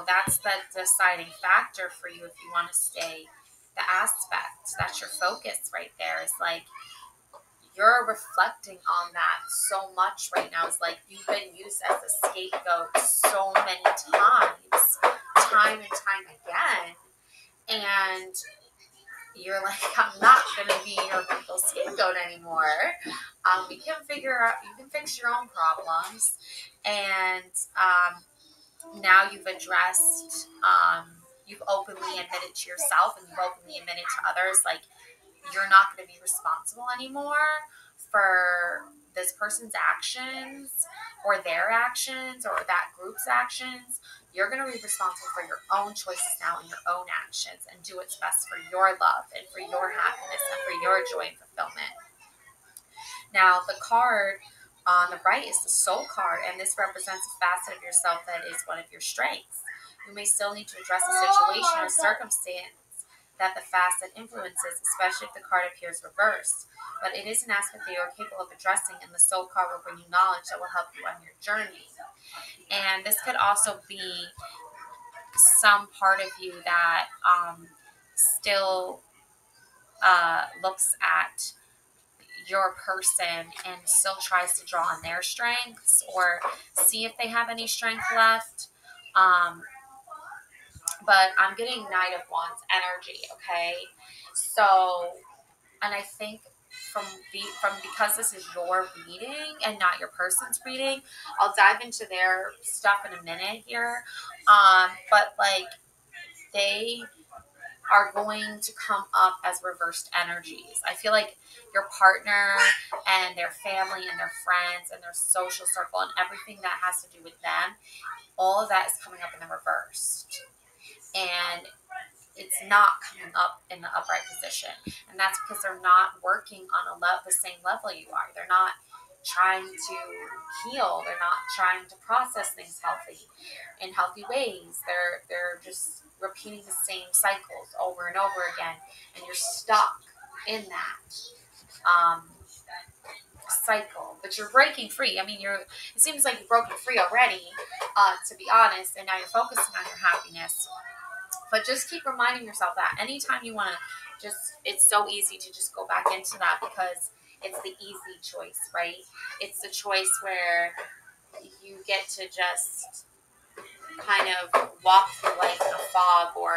that's the deciding factor for you if you want to stay. The aspect, that's your focus right there. Is like you're reflecting on that so much right now. It's like you've been used as a scapegoat so many times, time and time again, and you're like, I'm not gonna be your people's scapegoat anymore. You can fix your own problems, and now you've addressed you've openly admitted to yourself and you've openly admitted to others, like, you're not going to be responsible anymore for this person's actions or their actions or that group's actions. You're going to be responsible for your own choices now and your own actions, and do what's best for your love and for your happiness and for your joy and fulfillment. Now, the card on the right is the soul card, and this represents a facet of yourself that is one of your strengths. You may still need to address a situation or circumstance that the facet influences, especially if the card appears reversed. But it is an aspect that you are capable of addressing, and the soul card will bring you knowledge that will help you on your journey. And this could also be some part of you that still looks at your person and still tries to draw on their strengths or see if they have any strength left. But I'm getting Knight of Wands energy, okay? So, and I think because this is your reading and not your person's reading, I'll dive into their stuff in a minute here. But like, they are going to come up as reversed energies. I feel like your partner and their family and their friends and their social circle and everything that has to do with them, all of that is coming up in the reversed. And it's not coming up in the upright position. And that's because they're not working on the same level you are. They're not trying to heal. They're not trying to process things in healthy ways. They're just repeating the same cycles over and over again, and you're stuck in that cycle. But you're breaking free. I mean, it seems like you've broken free already, to be honest, and now you're focusing on your happiness. But just keep reminding yourself that anytime you want to it's so easy to just go back into that because it's the easy choice, right? It's the choice where you get to just kind of walk through life in a fog or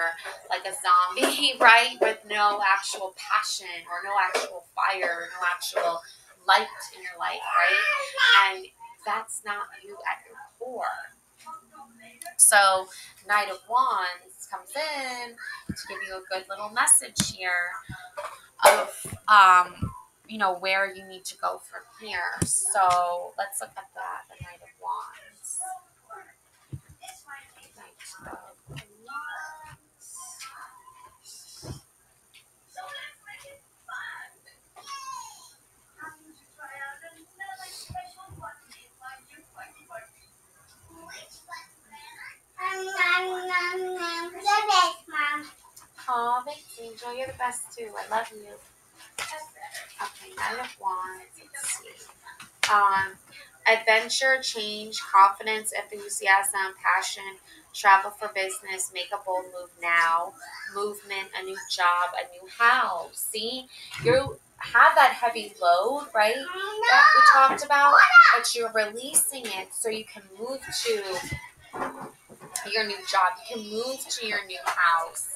like a zombie, right? With no actual passion or no actual fire, no actual light in your life, right? And that's not you at your core. So Knight of Wands comes in to give you a good little message here of where you need to go from here. So let's look at that, the Knight of Wands. Knight of Wands. Oh, thanks, Angel. You're the best too. I love you. Okay, Knight of Wands. Let's see. Adventure, change, confidence, enthusiasm, passion, travel for business, make a bold move now, movement, a new job, a new house. See, you have that heavy load, right, that we talked about, but you're releasing it so you can move to your new job. You can move to your new house.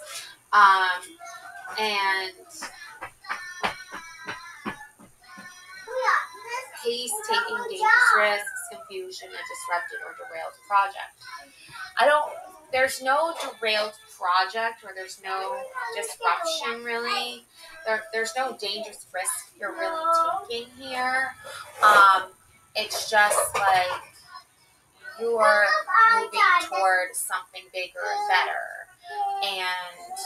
And haste, taking dangerous risks, confusion, and disrupted or derailed project. There's no derailed project or there's no disruption really. There's no dangerous risk you're really taking here. It's just like you're moving towards something bigger and better. And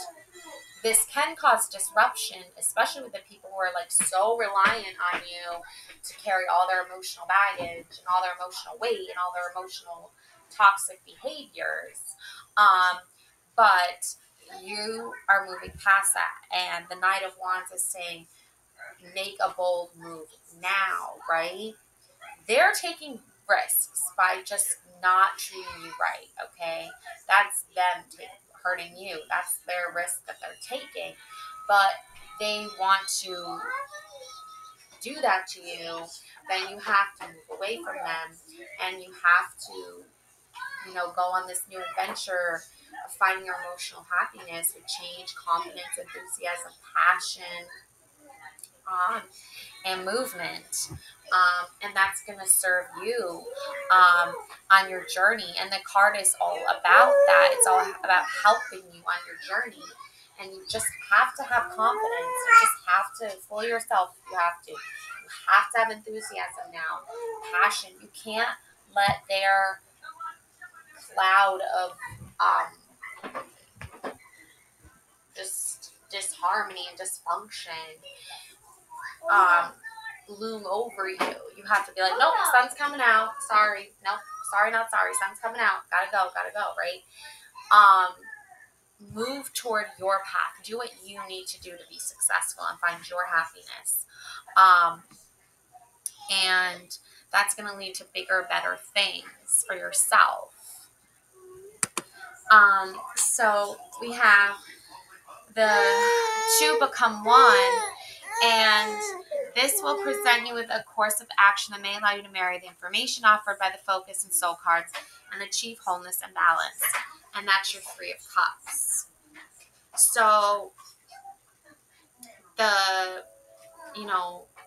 this can cause disruption, especially with the people who are like so reliant on you to carry all their emotional baggage and all their emotional weight and all their emotional toxic behaviors. But you are moving past that. And the Knight of Wands is saying, make a bold move now, right? They're taking risks by just not treating you right, okay? That's them hurting you. That's their risk that they're taking. But they want to do that to you, then you have to move away from them and you have to, go on this new adventure of finding your emotional happiness with change, confidence, enthusiasm, passion, and movement. And that's going to serve you on your journey. And the card is all about that. It's all about helping you on your journey. And you just have to have confidence. You just have to fool yourself. You have to. You have to have enthusiasm now, passion. You can't let their cloud of just disharmony and dysfunction loom over you. You have to be like, nope, sun's coming out. Sorry. Nope. Sorry, not sorry. Sun's coming out. Gotta go, right? Move toward your path. Do what you need to do to be successful and find your happiness. And that's going to lead to bigger, better things for yourself. So we have the two become one, and this will present you with a course of action that may allow you to marry the information offered by the focus and soul cards and achieve wholeness and balance. And that's your Three of Cups. So the,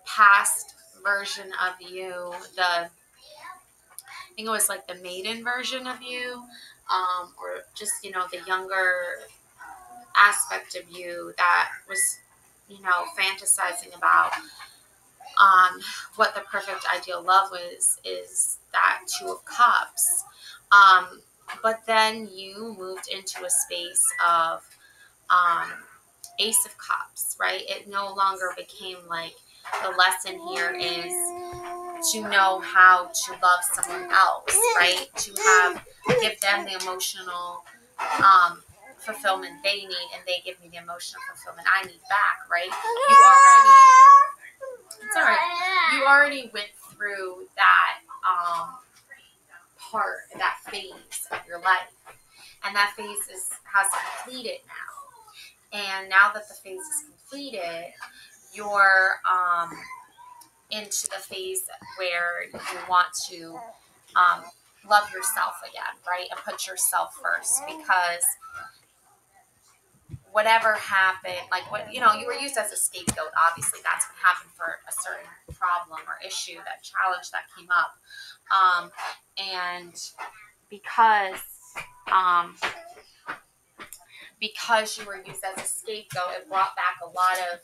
past version of you, I think it was like the maiden version of you, or just, the younger aspect of you that was, fantasizing about what the perfect ideal love is that Two of Cups. But then you moved into a space of Ace of Cups, right? It no longer became like the lesson here is to know how to love someone else, right? To give them the emotional fulfillment they need, and they give me the emotional fulfillment I need back, right? It's all right. You already went through that that phase of your life, and that phase has completed now. And now that the phase is completed, you're into the phase where you want to love yourself again, right? And put yourself first, because whatever happened, you were used as a scapegoat. Obviously, that's what happened for a certain problem or issue, that challenge that came up. And because you were used as a scapegoat, it brought back a lot of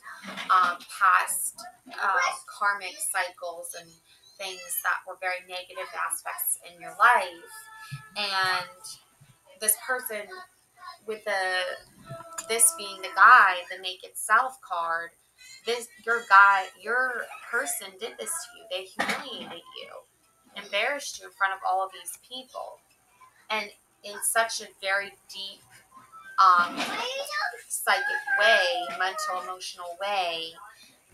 past karmic cycles and things that were very negative aspects in your life. And this person, with this being the guy, the naked self card, your person did this to you. They humiliated you, embarrassed you in front of all of these people, and in such a very deep psychic way, mental, emotional way,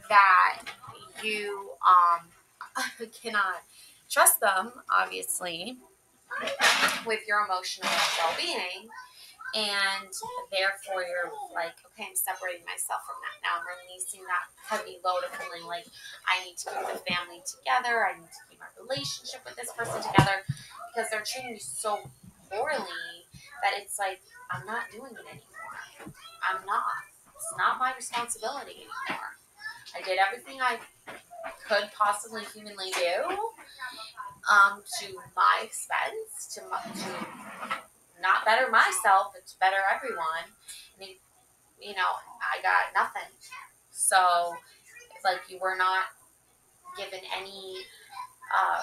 that you cannot trust them, obviously, with your emotional well-being. And therefore, you're like, okay, I'm separating myself from that. Now I'm releasing that heavy load of feeling like I need to keep the family together. I need to keep my relationship with this person together, because they're treating me so poorly that it's like, I'm not doing it anymore. I'm not. It's not my responsibility anymore. I did everything I could possibly humanly do to my expense, to not better myself, but to better everyone. And, I got nothing. So it's like you were not given any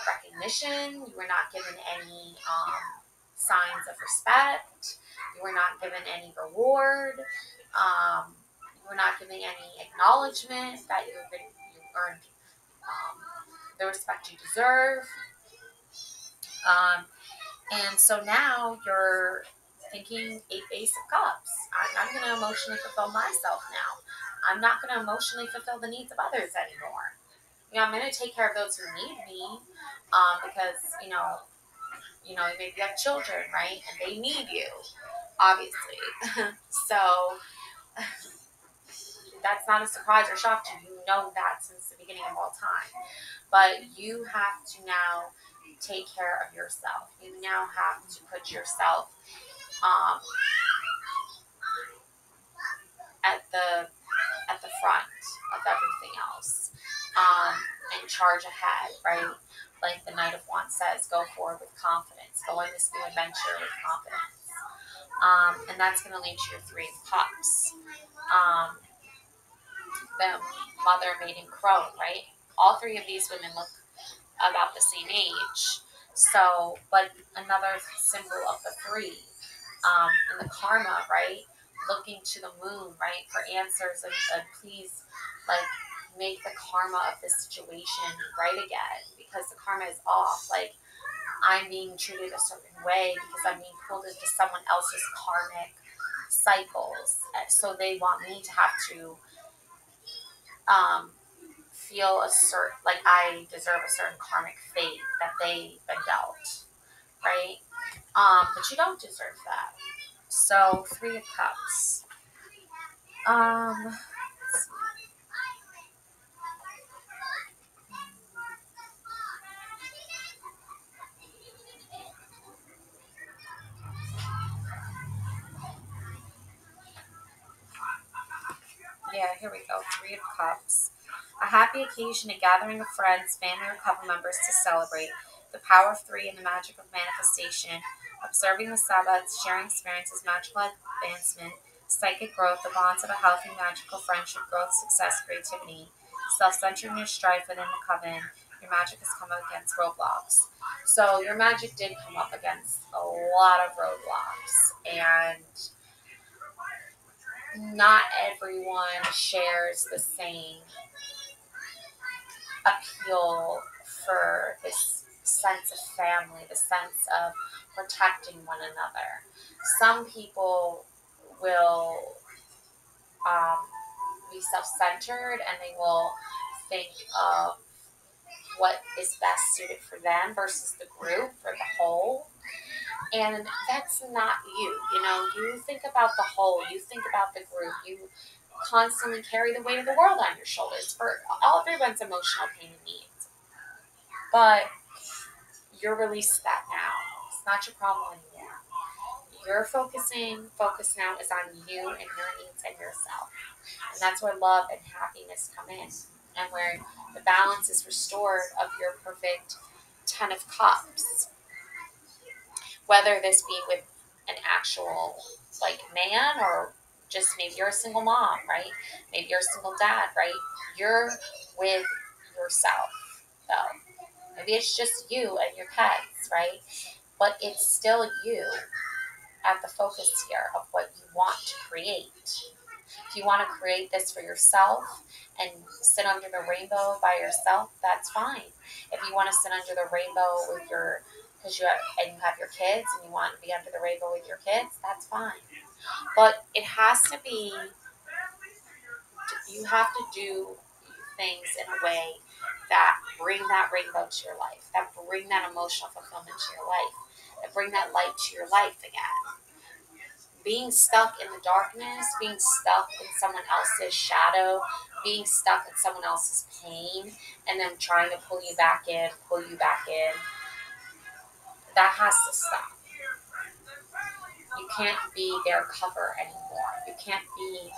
recognition. You were not given any signs of respect. You were not given any reward. You were not given any acknowledgement that you earned the respect you deserve. And so now you're thinking Ace of Cups. I'm going to emotionally fulfill myself now. I'm not going to emotionally fulfill the needs of others anymore. I'm going to take care of those who need me, because, maybe you have children, right? And they need you, obviously. So that's not a surprise or shock to you. You know that since the beginning of all time. But you have to now take care of yourself. You now have to put yourself at the front of everything else, and charge ahead, right? Like the Knight of Wands says, go forward with confidence. Go on this new adventure with confidence. And that's going to lead to your Three of Cups. The Mother, Maiden, Crone, right? All three of these women look about the same age. So, but another symbol of the three. And the karma, right? Looking to the moon, right? For answers and please, like, make the karma of this situation right again. Because the karma is off. Like, I'm being treated a certain way because I'm being pulled into someone else's karmic cycles. So they want me to have to feel a certain, like I deserve a certain karmic fate that they've been dealt, right? But you don't deserve that. So, Three of Cups. Yeah, here we go. Three of Cups. A happy occasion, a gathering of friends, family, or couple members to celebrate. The power of three and the magic of manifestation. Observing the Sabbats, sharing experiences, magical advancement, psychic growth, the bonds of a healthy, magical friendship, growth, success, creativity. Self-centeredness, strife within the coven. Your magic has come up against roadblocks. So your magic did come up against a lot of roadblocks. And not everyone shares the same appeal for this sense of family, the sense of protecting one another. Some people will be self-centered and they will think of what is best suited for them versus the group or the whole. And that's not you. You know, you think about the whole, you think about the group, you constantly carry the weight of the world on your shoulders for all everyone's emotional pain and needs. But you're released that now. It's not your problem anymore. Your focus now is on you and your needs and yourself. And that's where love and happiness come in. And where the balance is restored of your perfect 10 of Cups. Whether this be with an actual, like, man, or just maybe you're a single mom, right? Maybe you're a single dad, right? You're with yourself, though. Maybe it's just you and your pets, right? But it's still you at the focus here of what you want to create. If you want to create this for yourself and sit under the rainbow by yourself, that's fine. If you want to sit under the rainbow with because you have your kids and you want to be under the rainbow with your kids, that's fine. But it has to be, you have to do things in a way that bring that rainbow to your life, that bring that emotional fulfillment to your life, that bring that light to your life again. Being stuck in the darkness, being stuck in someone else's shadow, being stuck in someone else's pain, and then trying to pull you back in, that has to stop. You can't be their cover anymore. You can't be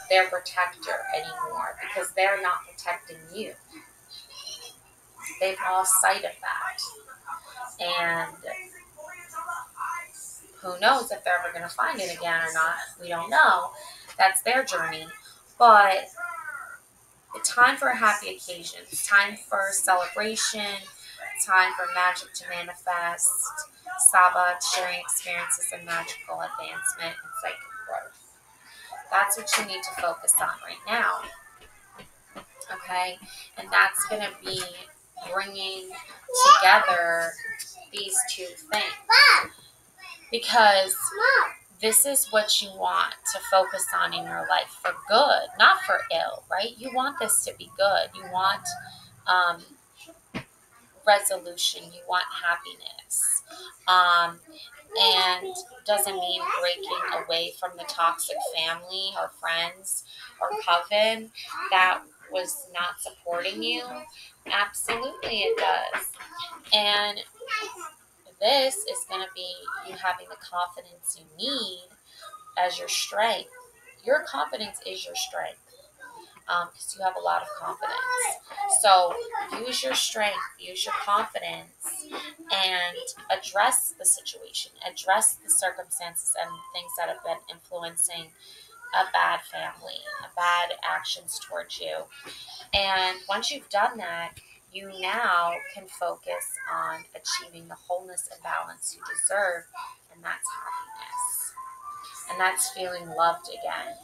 their protector anymore because they're not protecting you. They've lost sight of that. And who knows if they're ever going to find it again or not. We don't know. That's their journey. But it's time for a happy occasion. It's time for celebration. It's time for magic to manifest. Sabbath, sharing experiences and magical advancement and psychic growth. That's what you need to focus on right now. Okay? And that's going to be bringing together these two things. Because this is what you want to focus on in your life for good, not for ill, right? You want this to be good. You want resolution. You want happiness. And doesn't mean breaking away from the toxic family or friends or coven that was not supporting you. Absolutely it does. And this is going to be you having the confidence you need as your strength. Your confidence is your strength. because you have a lot of confidence. So use your strength, use your confidence, and address the situation, address the circumstances and things that have been influencing a bad family, bad actions towards you. And once you've done that, you now can focus on achieving the wholeness and balance you deserve, and that's happiness. And that's feeling loved again.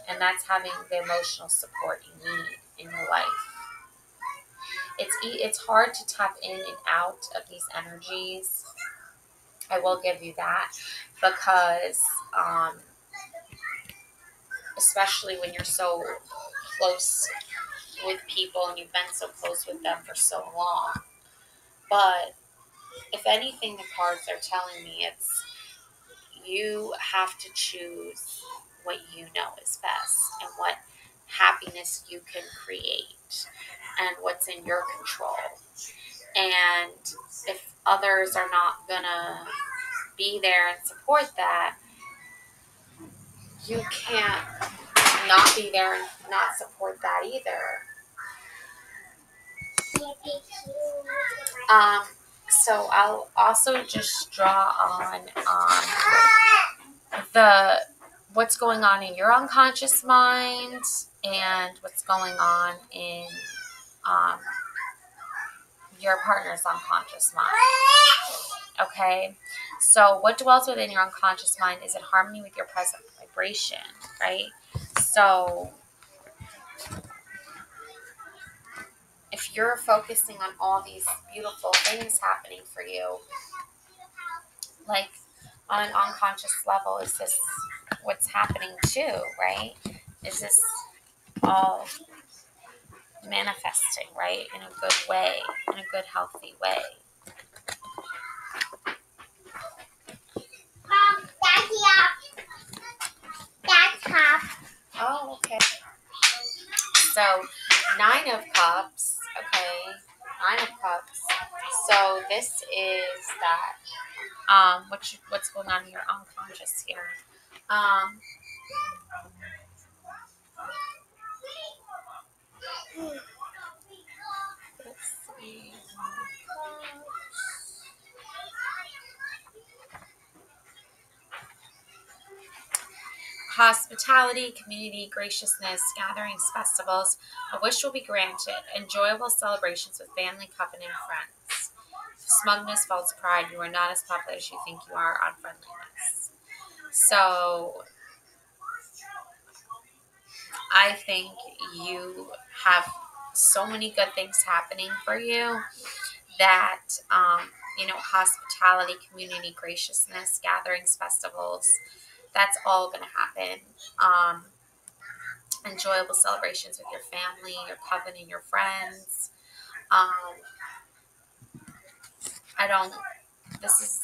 And that's having the emotional support you need in your life. It's hard to tap in and out of these energies. I will give you that, because especially when you're so close with people and you've been so close with them for so long. But if anything, the cards are telling me it's you have to choose what you know is best and what happiness you can create and what's in your control. And if others are not gonna be there and support that, you can't not be there and not support that either. So I'll also just draw on the what's going on in your unconscious mind and what's going on in um, your partner's unconscious mind. Okay, so what dwells within your unconscious mind is in harmony with your present vibration, right? So if you're focusing on all these beautiful things happening for you, like on an unconscious level, is this what's happening too, right? Is this all manifesting, right, in a good way, in a good, healthy way? Oh, okay. So, 9 of Cups, okay, 9 of Cups. So this is that, what's going on in your unconscious here. Let's see. Hospitality, community, graciousness, gatherings, festivals. A wish will be granted. Enjoyable celebrations with family, coven, and friends. Smugness, false pride. You are not as popular as you think you are. Unfriendliness. So I think you have so many good things happening for you that, hospitality, community, graciousness, gatherings, festivals, that's all going to happen. Enjoyable celebrations with your family, your coven, and your friends. I don't, this is,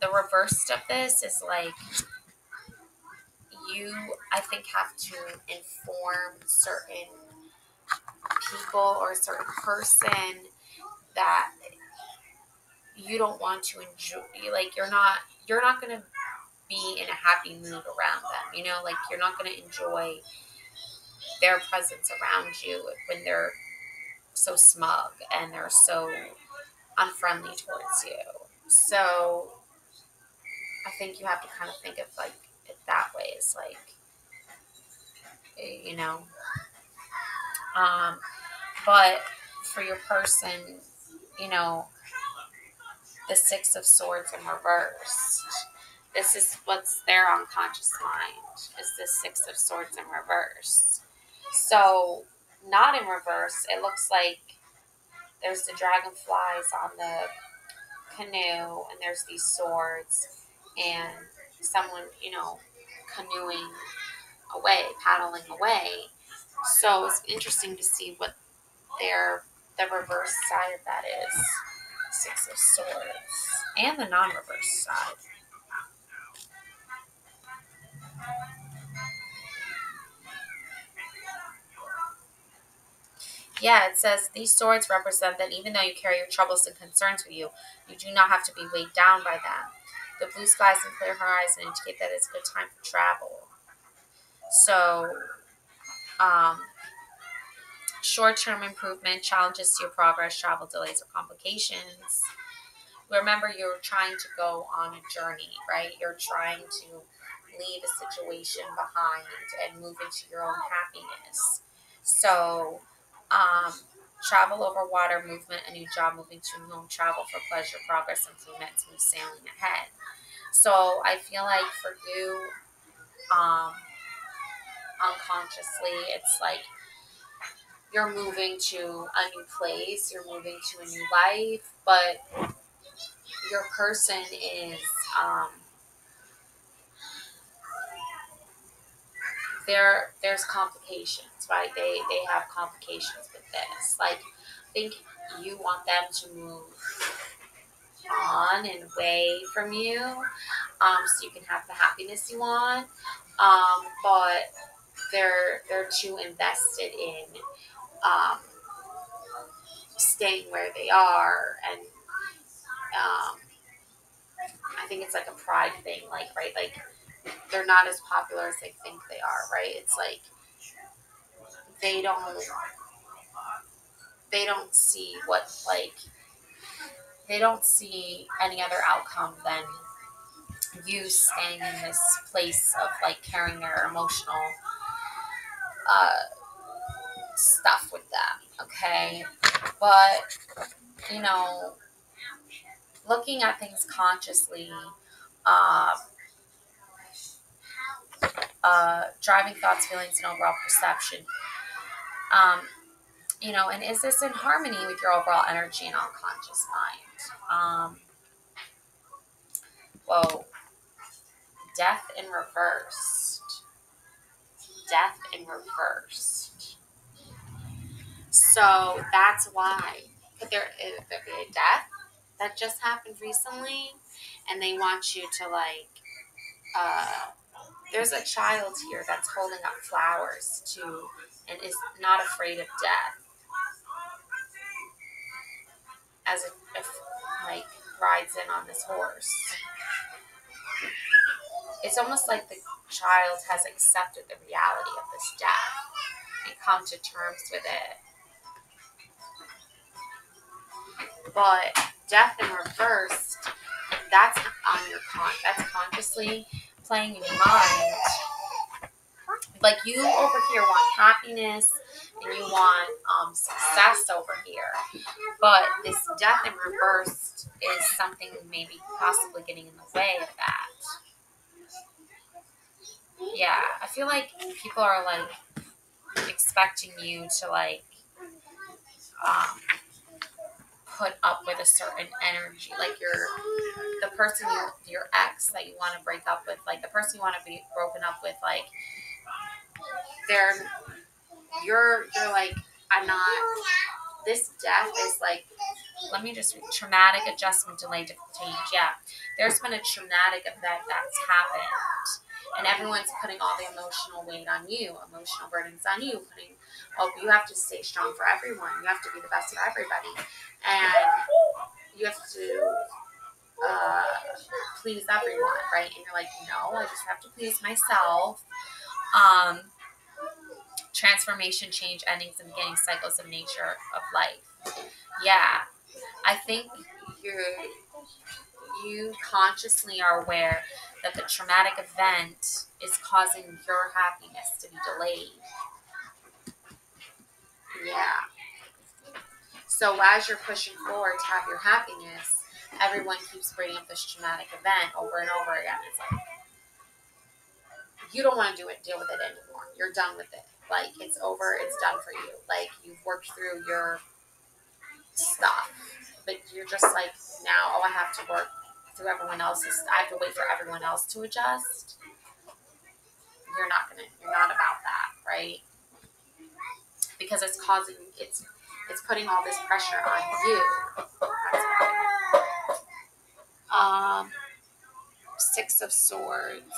the reverse of this is like, you, I think, have to inform certain people or a certain person that you don't want to enjoy, like you're not going to be in a happy mood around them, like you're not going to enjoy their presence around you when they're so smug and they're so unfriendly towards you. So I think you have to kind of think of like it that way. It's like, you know, but for your person, the 6 of Swords in reverse. This is what's their unconscious mind, is the 6 of Swords in reverse. So not in reverse, it looks like there's the dragonflies on the canoe and there's these swords and someone, canoeing away, paddling away. So it's interesting to see what the reverse side of that is. 6 of Swords. And the non-reverse side. Yeah, it says these swords represent that even though you carry your troubles and concerns with you, you do not have to be weighed down by them. The blue skies and clear horizon indicate that it's a good time for travel. So, short-term improvement, challenges to your progress, travel delays, or complications. Remember, you're trying to go on a journey, right? You're trying to leave a situation behind and move into your own happiness. So, travel over water, movement, a new job, moving to a new home, travel for pleasure, progress, improvement, smooth sailing ahead. So, I feel like for you, unconsciously, it's like you're moving to a new place, you're moving to a new life, but your person is, there's complications, right? They have complications with this. Like, I think you want them to move on and away from you, so you can have the happiness you want. But they're too invested in staying where they are, and I think it's like a pride thing, like, right, like they're not as popular as they think they are, right? It's like they don't see what, like, they don't see any other outcome than you staying in this place of like carrying their emotional stuff with them, okay? But you know, looking at things consciously, uh, driving thoughts, feelings, and overall perception. And is this in harmony with your overall energy and unconscious mind? Whoa, death in reversed. Death in reversed. So that's why. Could there be a death that just happened recently, and they want you to like, there's a child here that's holding up flowers to, and is not afraid of death, as if like rides in on this horse. It's almost like the child has accepted the reality of this death and come to terms with it. But death in reverse, that's on your that's consciously playing in your mind. Like, you over here want happiness and you want success over here, but this death in reverse is something maybe possibly getting in the way of that. Yeah, I feel like people are like expecting you to like put up with a certain energy, like the person your ex that you want to break up with, like the person you want to be broken up with, like you're like, I'm not. This death is like, let me just read, traumatic adjustment, delay, change. Yeah, there's been a traumatic event that's happened, and everyone's putting all the emotional weight on you, emotional burdens on you, you have to stay strong for everyone, you have to be the best for everybody, and you have to please everyone, right? And you're like, no, I just have to please myself. Transformation, change, endings, and beginnings, cycles of nature of life. Yeah, I think you consciously are aware that the traumatic event is causing your happiness to be delayed. Yeah. So as you're pushing forward to have your happiness, everyone keeps bringing up this traumatic event over and over again. It's like, you don't want to deal with it anymore. You're done with it. Like, it's over. It's done for you. Like, you've worked through your stuff, but you're just like, now, I have to work through everyone else's. I have to wait for everyone else to adjust. You're not about that, right? Because it's putting all this pressure on you. That's why. Six of Swords.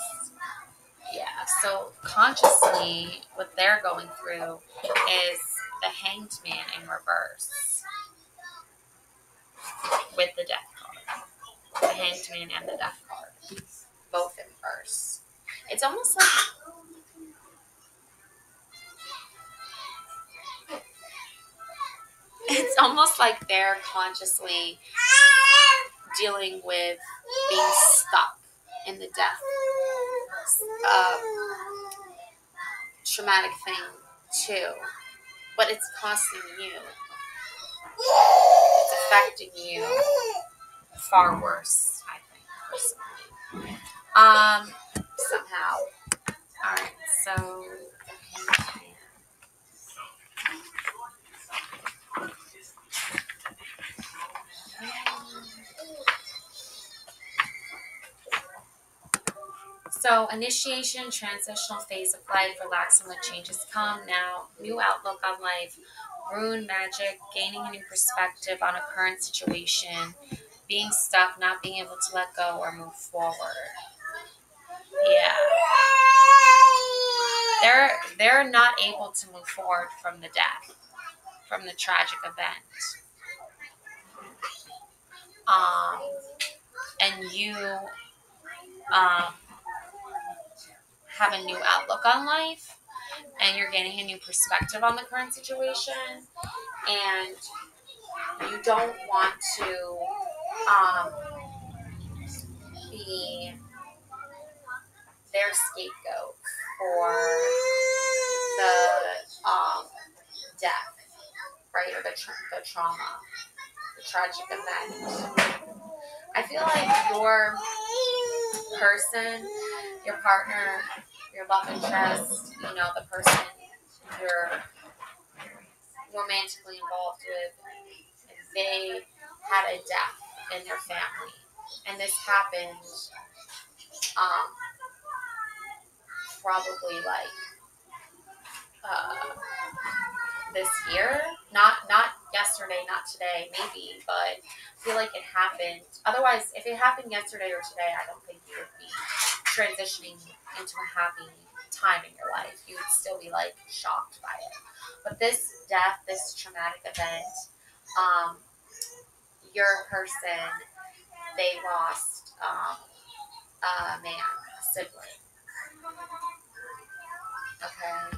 Yeah, so consciously, what they're going through is the Hanged Man in reverse with the Death card. The Hanged Man and the Death card, both in reverse. It's almost like almost like they're consciously dealing with being stuck in the death traumatic thing too. But it's costing you. It's affecting you far worse, I think, personally. Somehow. Alright, so So, initiation, transitional phase of life, relaxing, let changes come now, new outlook on life, rune magic, gaining a new perspective on a current situation, being stuck, not being able to let go or move forward. Yeah. They're not able to move forward from the death, from the tragic event. And you have a new outlook on life, and you're gaining a new perspective on the current situation, and you don't want to be their scapegoat for the death, right, or the trauma, the tragic event. I feel like your person, your partner, your love interest, the person you're romantically involved with, they had a death in their family. And this happened probably like this year. Not yesterday, not today, maybe, but I feel like it happened. Otherwise, if it happened yesterday or today, I don't think you would be transitioning into a happy time in your life. You would still be like shocked by it. But this death, this traumatic event, your person, they lost a man, a sibling. Okay.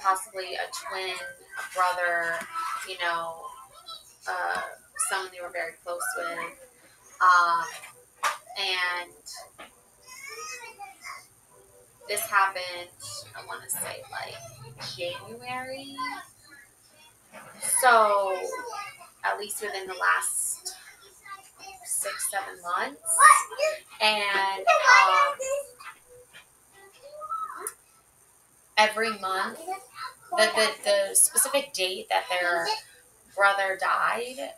Possibly a twin, a brother, someone they were very close with. And this happened, I want to say, like January. So, at least within the last 6-7 months. And every month, the specific date that their brother died,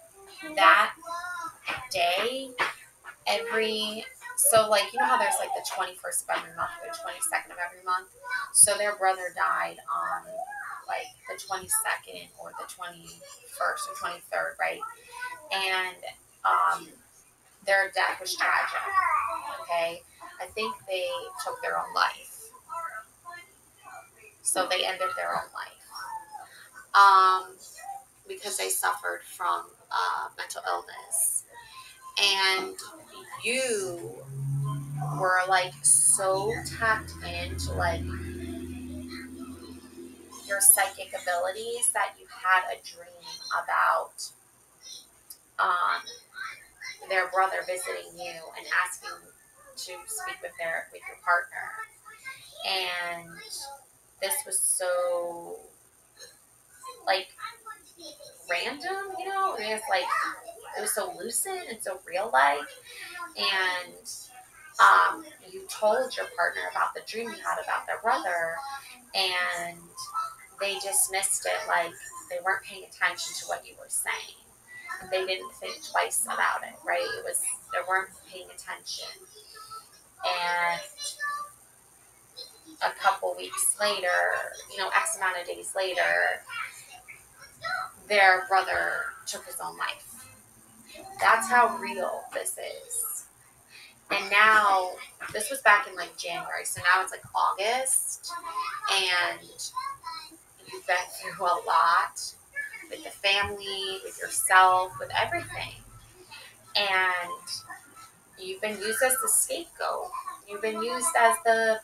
that day, so like, how there's like the 21st of every month, the 22nd of every month. So their brother died on like the 22nd or the 21st or 23rd, right? And their death was tragic. Okay, I think they took their own life. So they ended their own life because they suffered from mental illness. And you were like so tapped into like your psychic abilities that you had a dream about their brother visiting you and asking to speak with your partner. And this was so like random, it's like it was so lucid and so real like. And you told your partner about the dream you had about their brother, and they dismissed it like they weren't paying attention to what you were saying. They didn't think twice about it, right? They weren't paying attention. And a couple weeks later, X amount of days later, their brother took his own life. That's how real this is. And now, this was back in like January, so now it's like August, and you've been through a lot with the family, with yourself, with everything. And you've been used as the scapegoat. You've been used as the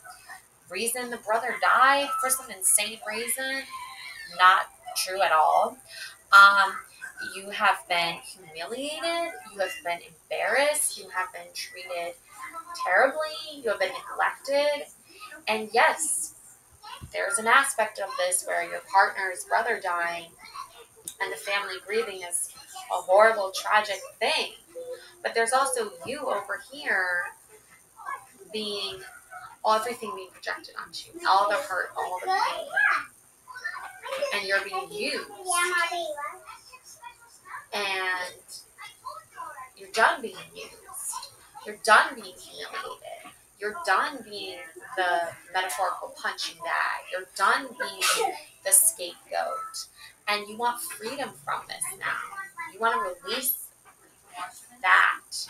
reason the brother died for some insane reason. not true at all. Um, you have been humiliated, you have been embarrassed, you have been treated terribly, you have been neglected. And yes, there's an aspect of this where your partner's brother dying and the family grieving is a horrible, tragic thing. But there's also you over here being, everything being projected onto you, all the hurt, all the pain, and you're being used. And you're done being used. You're done being humiliated. You're done being the metaphorical punching bag. You're done being the scapegoat. And you want freedom from this now. You want to release that.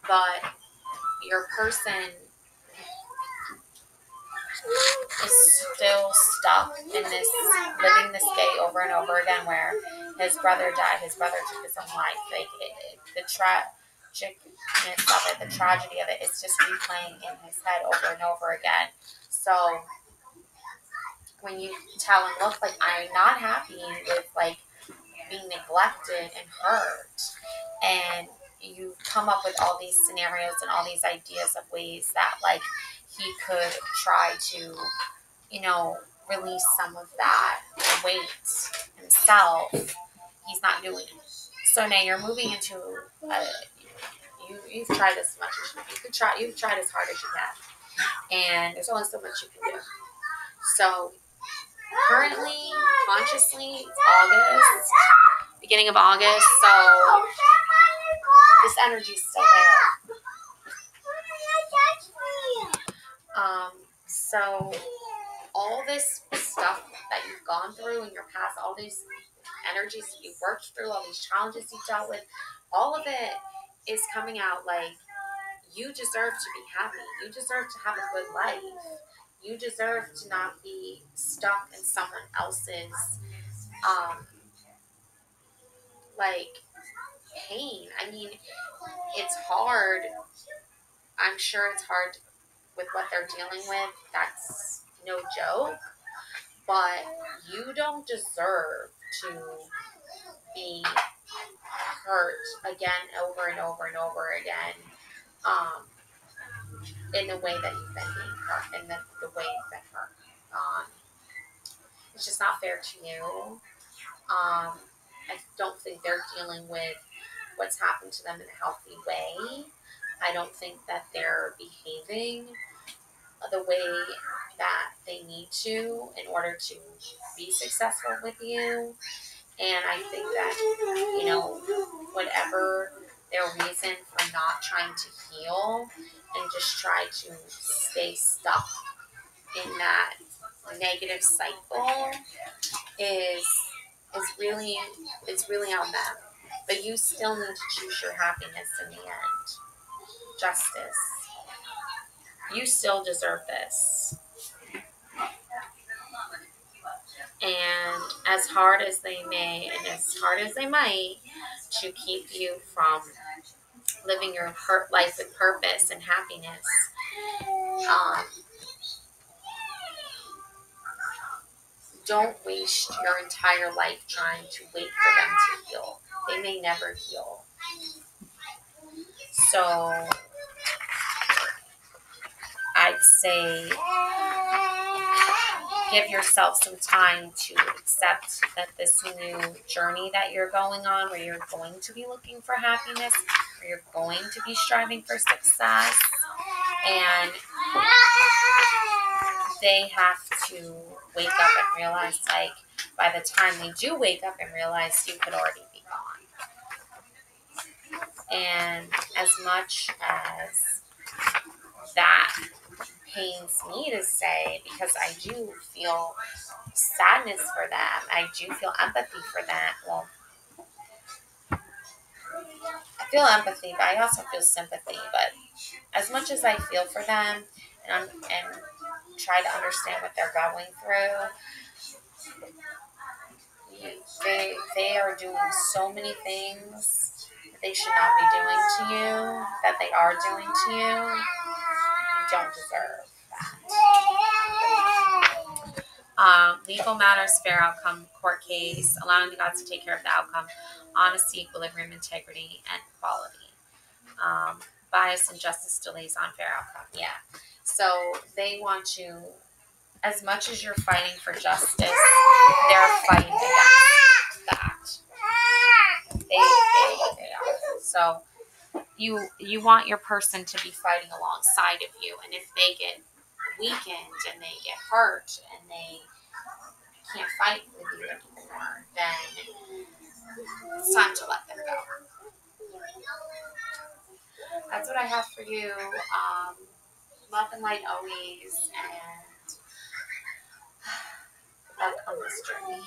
But your person is still stuck in this, living this day over and over again where his brother died, his brother took his own life. Like the tragicness of it, the tragedy of it, it's just replaying in his head over and over again. So when you tell him, look, like, I'm not happy with like being neglected and hurt, and you come up with all these scenarios and all these ideas of ways that like he could try to, release some of that weight himself, he's not doing it. So now you're moving into you've tried as much as you've tried as hard as you can, and there's only so much you can do. So currently, consciously, it's August, beginning of August, so this energy's still there. So all this stuff that you've gone through in your past, all these energies that you've worked through, all these challenges you've dealt with, all of it is coming out like you deserve to be happy. You deserve to have a good life. You deserve to not be stuck in someone else's, pain. I mean, it's hard. I'm sure it's hard with what they're dealing with. That's no joke. But you don't deserve to be hurt again, over and over and over again, in the way that you've been being hurt, in the way you've been hurt. It's just not fair to you. I don't think they're dealing with what's happened to them in a healthy way. I don't think that they're behaving the way that they need to in order to be successful with you. And I think that, whatever their reason for not trying to heal and just try to stay stuck in that negative cycle is really on them. But you still need to choose your happiness in the end. Justice. You still deserve this. And as hard as they may, and as hard as they might, to keep you from living your life with purpose and happiness, don't waste your entire life trying to wait for them to heal. They may never heal. So I'd say give yourself some time to accept that this new journey that you're going on, where you're going to be looking for happiness, where you're going to be striving for success, and they have to wake up and realize, like, by the time they do wake up and realize, you could already be gone. And as much as that pains me to say, because I do feel sadness for them, I do feel empathy for them. Well, I feel empathy, but I also feel sympathy. But as much as I feel for them and try to understand what they're going through, they are doing so many things that they should not be doing to you, that they are doing to you. You don't deserve that. Legal matters, fair outcome, court case, allowing the gods to take care of the outcome, honesty, equilibrium, integrity, and quality. Bias and justice delays unfair outcome. Yeah. So they want you, as much as you're fighting for justice, they're fighting against that. They are. So you want your person to be fighting alongside of you, and if they get weakened and they get hurt and they can't fight with you anymore, then it's time to let them go. That's what I have for you. Love and light always, and luck on this journey.